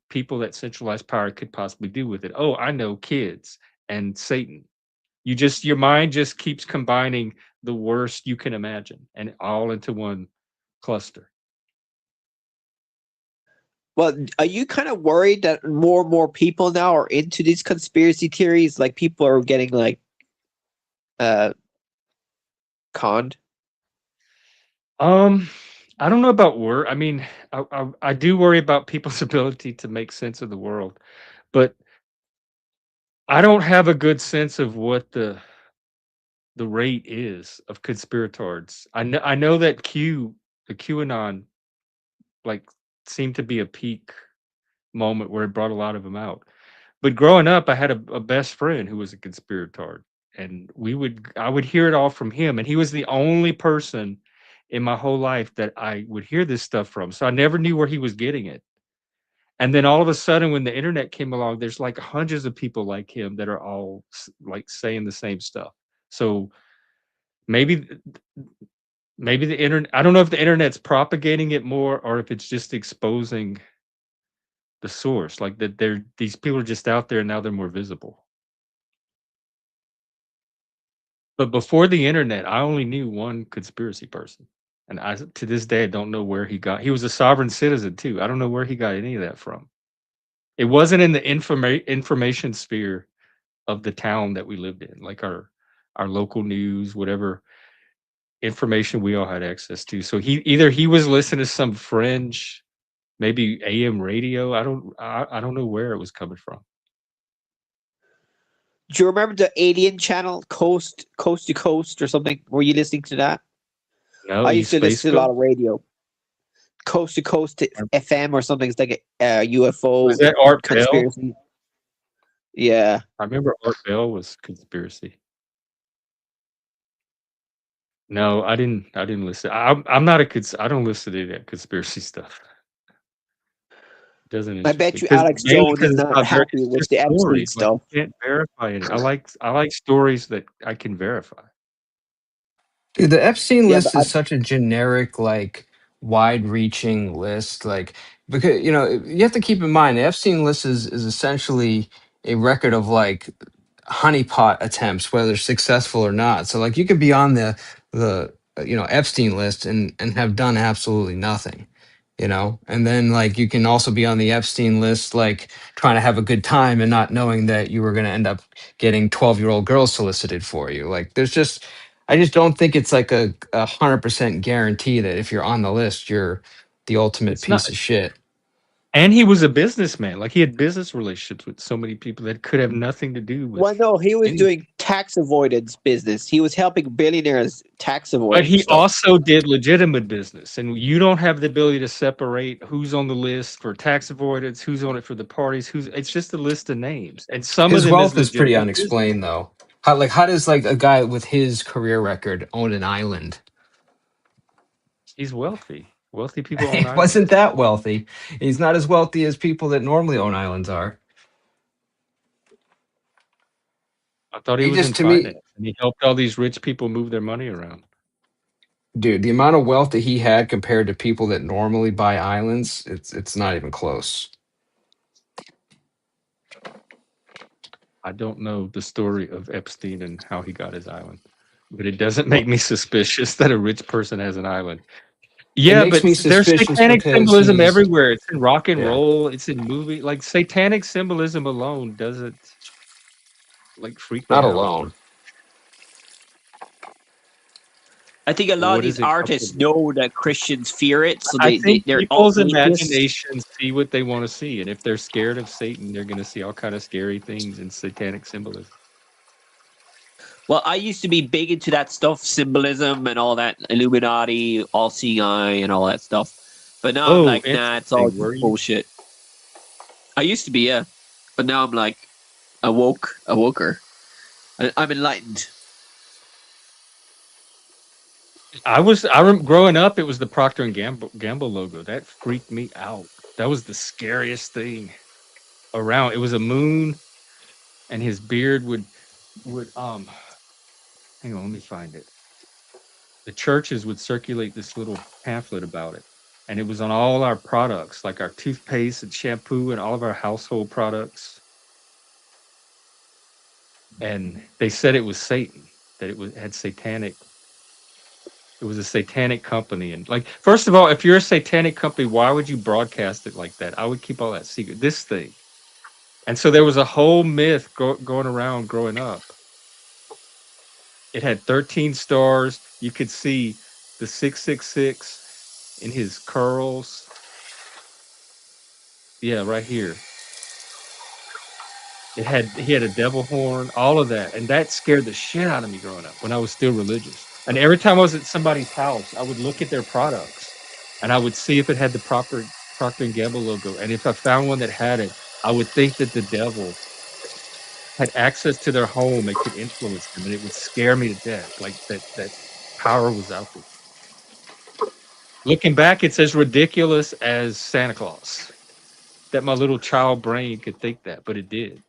people that centralized power could possibly do with it? Oh, I know, kids and Satan. Your mind just keeps combining the worst you can imagine and all into one cluster. Well, are you kind of worried that more and more people now are into these conspiracy theories? Like people are getting like uh conned. Um, I don't know about work. I mean, I do worry about people's ability to make sense of the world, but I don't have a good sense of what the rate is of conspiratards. I know that the QAnon, like, seemed to be a peak moment where it brought a lot of them out. But growing up, I had a best friend who was a conspiratard, and I would hear it all from him, and he was the only person in my whole life that I would hear this stuff from. So I never knew where he was getting it. And then all of a sudden, when the internet came along, there's like hundreds of people like him that are all like saying the same stuff. So maybe maybe the internet, I don't know if the internet's propagating it more or if it's just exposing the source, like that these people are just out there and now they're more visible. But before the internet, I only knew one conspiracy person. And I to this day I don't know where he was a sovereign citizen too. I don't know where he got any of that from. It wasn't in the information sphere of the town that we lived in, like our local news, whatever information we all had access to. So he was listening to some fringe, maybe AM radio. I don't know where it was coming from. Do you remember the Alien channel, Coast to Coast or something? Were you listening to that? No, I you used to space listen to a lot go? of radio. Coast to Coast Or FM or something. It's like a was UFO that Art Bell? conspiracy. Yeah. I remember Art Bell was conspiracy. No, I didn't listen. I'm not a I don't listen to that conspiracy stuff. It doesn't I interest bet me you because Alex mainly Jones because is it's not not very happy it's with just the Epstein stories, like, stuff. you can't verify it. I like stories that I can verify. Dude, the Epstein Yeah, list is such a generic, like, wide-reaching list. Like, because you have to keep in mind the Epstein list is essentially a record of like honeypot attempts, whether successful or not. So like you could be on the Epstein list and have done absolutely nothing. And then like you can also be on the Epstein list, like trying to have a good time and not knowing that you were going to end up getting 12-year-old girls solicited for you. Like I just don't think it's like a 100% guarantee that if you're on the list, you're the ultimate It's not, piece of shit. and he was a businessman. Like, he had business relationships with so many people that could have nothing to do with well, no, he was anything. doing tax avoidance business. He was helping billionaires tax But avoiding he stuff. also did legitimate business, and you don't have the ability to separate who's on the list for tax avoidance, who's on it for the parties, it's just a list of names, and some of His them is wealth is pretty legitimate business. unexplained, though. How does like a guy with his career record own an island? He's wealthy. Wealthy people own He wasn't islands. that wealthy. He's not as wealthy as people that normally own islands are. I thought he He was just, in to me, finance, and he helped all these rich people move their money around. dude, the amount of wealth that he had compared to people that normally buy islands, it's not even close. I don't know the story of Epstein and how he got his island, but it doesn't make me suspicious that a rich person has an island. It Yeah, makes but me there's suspicious satanic because symbolism he's, everywhere. It's in rock and yeah, roll. It's in movie. Like, satanic symbolism alone doesn't, like, freak me not out. alone. I think a Well, lot of what these is it artists coupled with? know that Christians fear it, so I think they're all people's atheists. imaginations see what they want to see, and if they're scared of Satan, they're going to see all kind of scary things in satanic symbolism. Well, I used to be big into that stuff, symbolism and all that, Illuminati, all seeing eye, and all that stuff. But now I'm Oh, like, nah, it's all interesting. Were just you? bullshit. I used to be, yeah, but now I'm like awoker. I'm enlightened. Growing up, it was the Procter and Gamble logo. That freaked me out. That was the scariest thing around. It was a moon, and his beard would hang on, let me find it. The churches would circulate this little pamphlet about it, and it was on all our products, like our toothpaste and shampoo and all of our household products. And they said it was Satan, that had satanic. It was a satanic company, and like, first of all, if you're a satanic company, why would you broadcast it like that? I would keep all that secret. This thing, and so there was a whole myth going around growing up. It had 13 stars. You could see the 666 in his curls. Yeah, right here. He had a devil horn, all of that, and that scared the shit out of me growing up when I was still religious. And every time I was at somebody's house, I would look at their products, and I would see if it had the proper Procter and Gamble logo. And if I found one that had it, I would think that the devil had access to their home and could influence them, and it would scare me to death. Like that power was out there. Looking back, it's as ridiculous as Santa Claus that my little child brain could think that, but it did.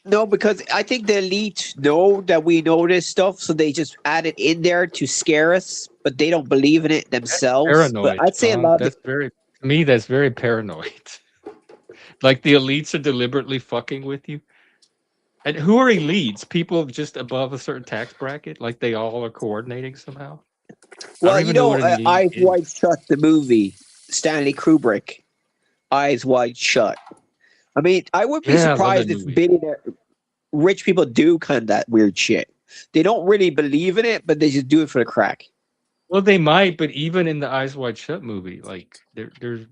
No, because I think the elite know that we know this stuff, so they just add it in there to scare us, but they don't believe in it That's themselves. But paranoid, I'd say a Sean. lot of the, That's very to me, that's very paranoid. Like the elites are deliberately fucking with you. And who are elites? People just above a certain tax bracket? Like they all are coordinating somehow? I don't well, even know what an elite Eyes is. Wide Shut, the movie, Stanley Kubrick, Eyes Wide Shut. I mean, I would be Yeah, I love that surprised if movie. billionaire rich people do kind of that weird shit. They don't really believe in it, but they just do it for the crack. Well, they might, but even in the Eyes Wide Shut movie, like there's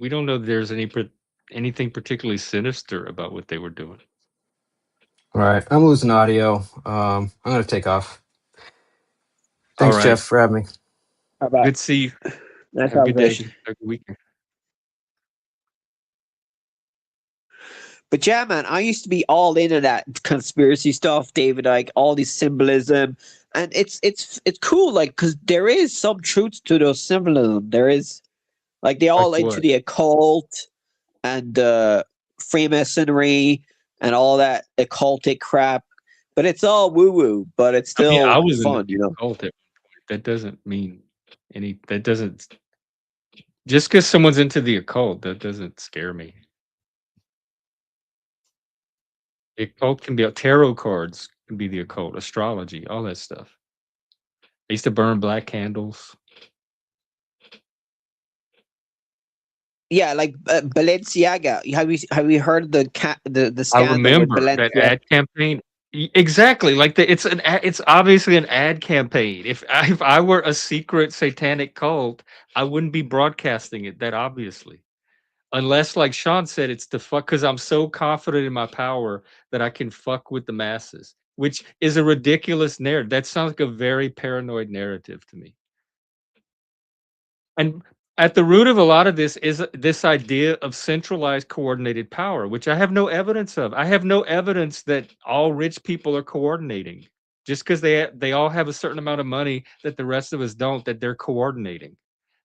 we don't know there's anything particularly sinister about what they were doing. All right, I'm losing audio. I'm gonna take off. All Thanks, right. Jeff, for having me. How about Good to see you. nice Have a good day. observation? Have a good weekend. But yeah, man, I used to be all into that conspiracy stuff, David Icke, all these symbolism, and it's cool, like because there is some truth to those symbolism. There is like they all Like into what? the occult and Freemasonry and all that occultic crap, but it's all woo woo, but it's I mean, I still was in the fun, you know. cult at one point. That doesn't mean that doesn't just because someone's into the occult, that doesn't scare me. The occult can be tarot cards can be the occult, astrology, all that stuff. I used to burn black candles. Yeah, like Balenciaga. Have you heard of the I scandal with remember that Balenciaga? ad campaign. Exactly, like it's obviously an ad campaign. If I were a secret satanic cult, I wouldn't be broadcasting it that obviously. Unless, like Sean said, it's to fuck because I'm so confident in my power that I can fuck with the masses, which is a ridiculous narrative. That sounds like a very paranoid narrative to me. And at the root of a lot of this is this idea of centralized coordinated power, which I have no evidence of. I have no evidence that all rich people are coordinating just because they all have a certain amount of money that the rest of us don't, that they're coordinating.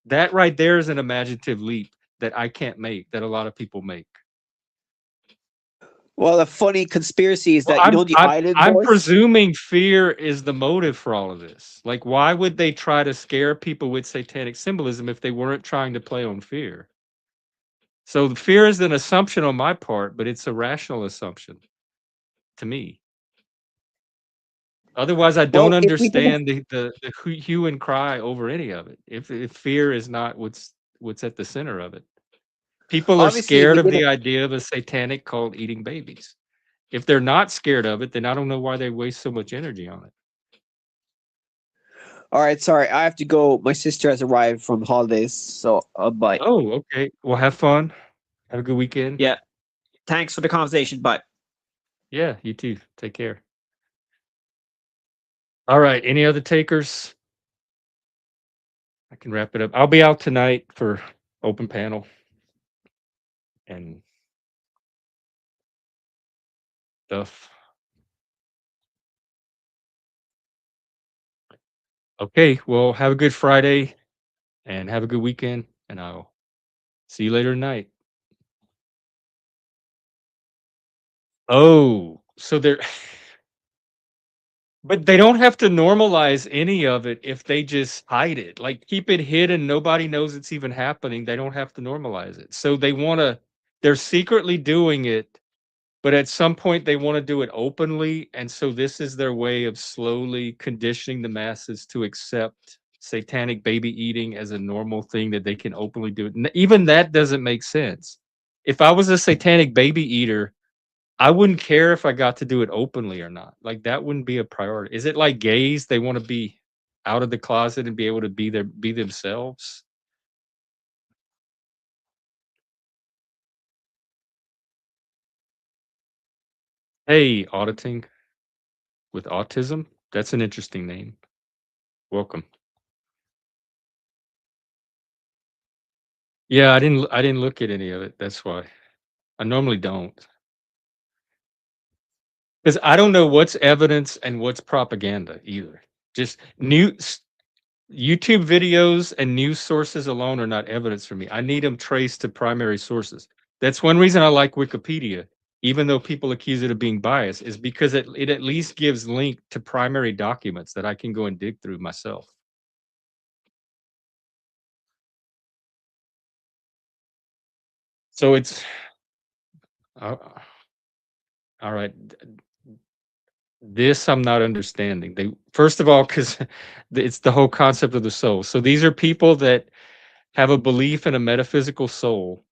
That right there is an imaginative leap that I can't make, that a lot of people make. Well, the funny conspiracy is Well, that you know the Island I'm Boys. presuming fear is the motive for all of this. Like, why would they try to scare people with satanic symbolism if they weren't trying to play on fear? So the fear is an assumption on my part, but it's a rational assumption to me. Otherwise, I don't Well, if we think understand the hue and cry over any of it. If fear is not what's at the center of it, people are obviously if scared we of did the it, idea of a satanic cult eating babies. If they're not scared of it, then I don't know why they waste so much energy on it. All right, sorry, I have to go. My sister has arrived from holidays, so bye. Oh, okay. Well, have fun. Have a good weekend. Yeah. Thanks for the conversation. Bye. Yeah, you too. Take care. All right. Any other takers? I can wrap it up. I'll be out tonight for open panel and stuff. Okay. Well, have a good Friday and have a good weekend. And I'll see you later tonight. Oh, so they're. But they don't have to normalize any of it if they just hide it. Like keep it hidden, nobody knows it's even happening. They don't have to normalize it. So they're secretly doing it, but at some point they want to do it openly. And so this is their way of slowly conditioning the masses to accept satanic baby eating as a normal thing that they can openly do. Even that doesn't make sense. If I was a satanic baby eater, I wouldn't care if I got to do it openly or not. Like that wouldn't be a priority. Is it like gays? They want to be out of the closet and be able to be themselves. Hey, auditing with autism. That's an interesting name. Welcome. Yeah, I didn't look at any of it. That's why. I normally don't. Because I don't know what's evidence and what's propaganda either. Just YouTube videos and news sources alone are not evidence for me. I need them traced to primary sources. That's one reason I like Wikipedia, even though people accuse it of being biased, is because it at least gives link to primary documents that I can go and dig through myself. So it's all right. This I'm not understanding. They first of all, because it's the whole concept of the soul. So these are people that have a belief in a metaphysical soul,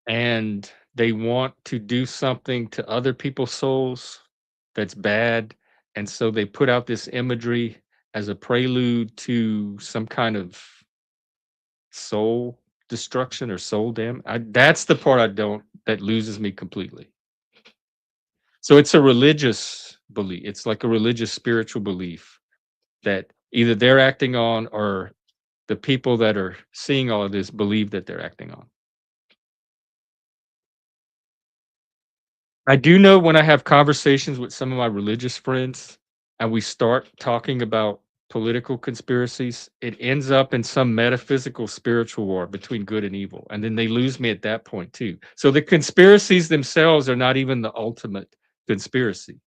and they want to do something to other people's souls that's bad, and so they put out this imagery as a prelude to some kind of soul destruction or soul that's the part that loses me completely. So it's a religious belief. It's like a religious spiritual belief that either they're acting on or the people that are seeing all of this believe that they're acting on. I do know when I have conversations with some of my religious friends and we start talking about political conspiracies, it ends up in some metaphysical spiritual war between good and evil. And then they lose me at that point too. So the conspiracies themselves are not even the ultimate conspiracy.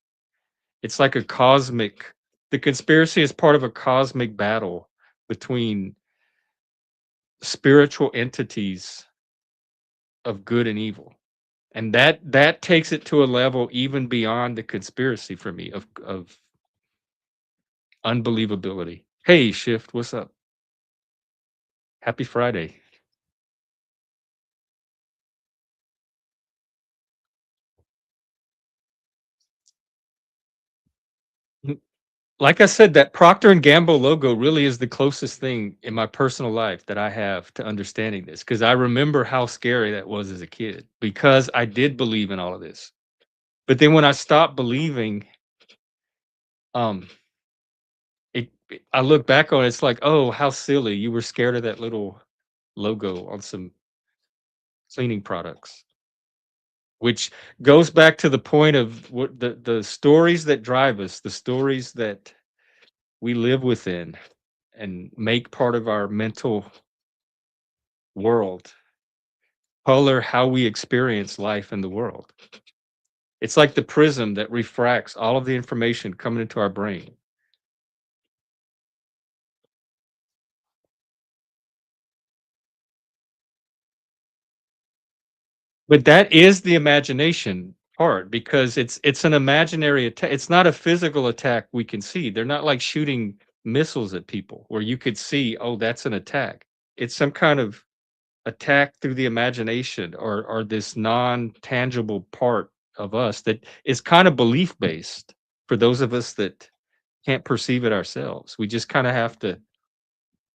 It's like the conspiracy is part of a cosmic battle between spiritual entities of good and evil. And that takes it to a level even beyond the conspiracy for me of unbelievability. Hey, Shift, what's up? Happy Friday. Like I said, that Procter and Gamble logo really is the closest thing in my personal life that I have to understanding this, because I remember how scary that was as a kid because I did believe in all of this. But then when I stopped believing, um, I look back on it, it's like, oh, how silly. You were scared of that little logo on some cleaning products, which goes back to the point of what the stories that drive us, the stories that we live within and make part of our mental world color how we experience life in the world. It's like the prism that refracts all of the information coming into our brain. But that is the imagination part, because it's an imaginary attack. It's not a physical attack we can see. They're not like shooting missiles at people where you could see, oh, that's an attack. It's some kind of attack through the imagination, or this non-tangible part of us that is kind of belief based for those of us that can't perceive it ourselves. We just kind of have to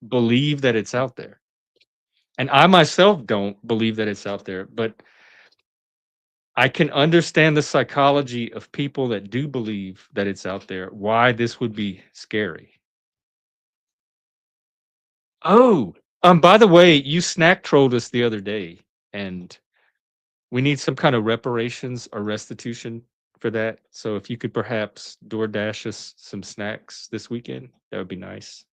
believe that it's out there. And I myself don't believe that it's out there, but I can understand the psychology of people that do believe that it's out there, why this would be scary. Oh, by the way, you snack trolled us the other day, and we need some kind of reparations or restitution for that. So if you could perhaps DoorDash us some snacks this weekend, that would be nice.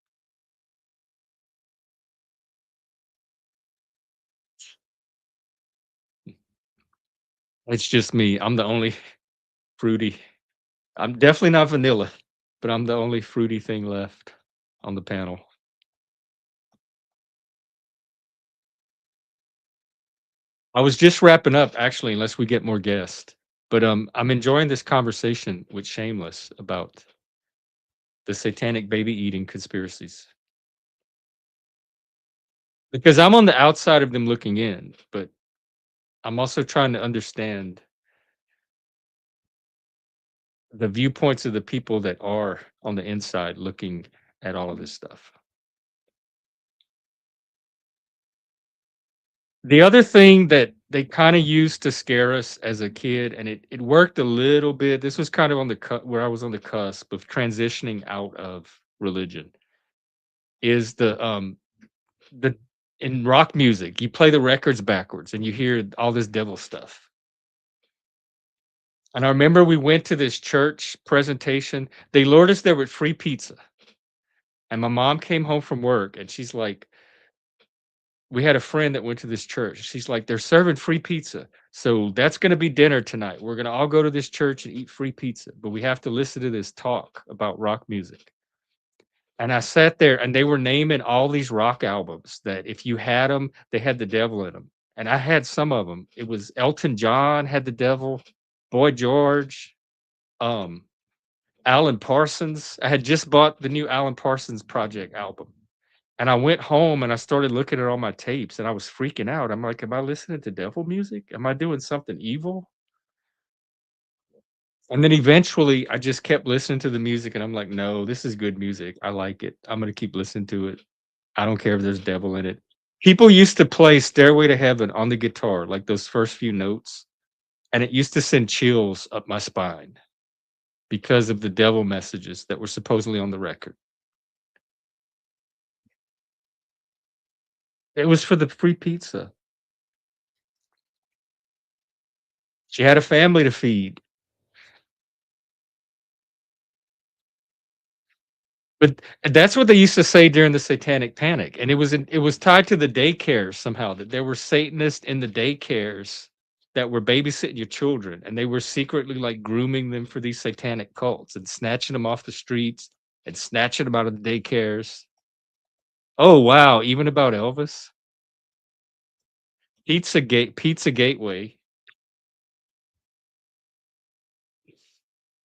It's just me. I'm the only fruity. I'm definitely not vanilla, but I'm the only fruity thing left on the panel. I was just wrapping up actually, unless we get more guests. But I'm enjoying this conversation with Shameless about the satanic baby eating conspiracies. Because I'm on the outside of them looking in, but I'm also trying to understand the viewpoints of the people that are on the inside looking at all of this stuff. The other thing that they kind of used to scare us as a kid, and it worked a little bit. This was kind of on the where I was on the cusp of transitioning out of religion. Is the in rock music, you play the records backwards and you hear all this devil stuff. And I remember we went to this church presentation. They lured us there with free pizza. And my mom came home from work and she's like, we had a friend that went to this church. She's like, they're serving free pizza. So that's going to be dinner tonight. We're going to all go to this church and eat free pizza, but we have to listen to this talk about rock music. And I sat there and they were naming all these rock albums that if you had them, they had the devil in them. And I had some of them. It was Elton John had the devil, Boy George, um, Alan Parsons. I had just bought the new Alan Parsons Project album. And I went home and I started looking at all my tapes and I was freaking out. I'm like, am I listening to devil music? Am I doing something evil? And then eventually I just kept listening to the music and I'm like, no, this is good music. I like it. I'm going to keep listening to it. I don't care if there's devil in it. People used to play Stairway to Heaven on the guitar, like those first few notes, and it used to send chills up my spine because of the devil messages that were supposedly on the record. It was for the free pizza. She had a family to feed. But that's what they used to say during the Satanic Panic, and it was tied to the daycares somehow, that there were Satanists in the daycares that were babysitting your children, and they were secretly, like, grooming them for these satanic cults and snatching them off the streets and snatching them out of the daycares. Oh, wow, even about Elvis? Pizza Gateway.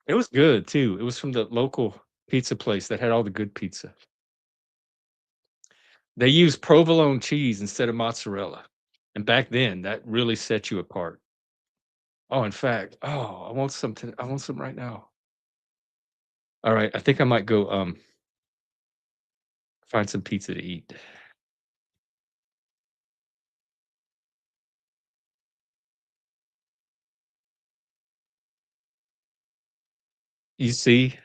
It was good too. It was from the local pizza place that had all the good pizza. They used provolone cheese instead of mozzarella, and back then, that really set you apart. Oh, in fact, I want some right now. Alright, I think I might go, find some pizza to eat. You see?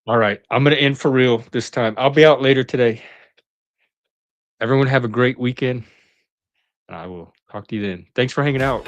Alright, I'm gonna end for real this time. I'll be out later today. Everyone have a great weekend, and I will talk to you then. Thanks for hanging out.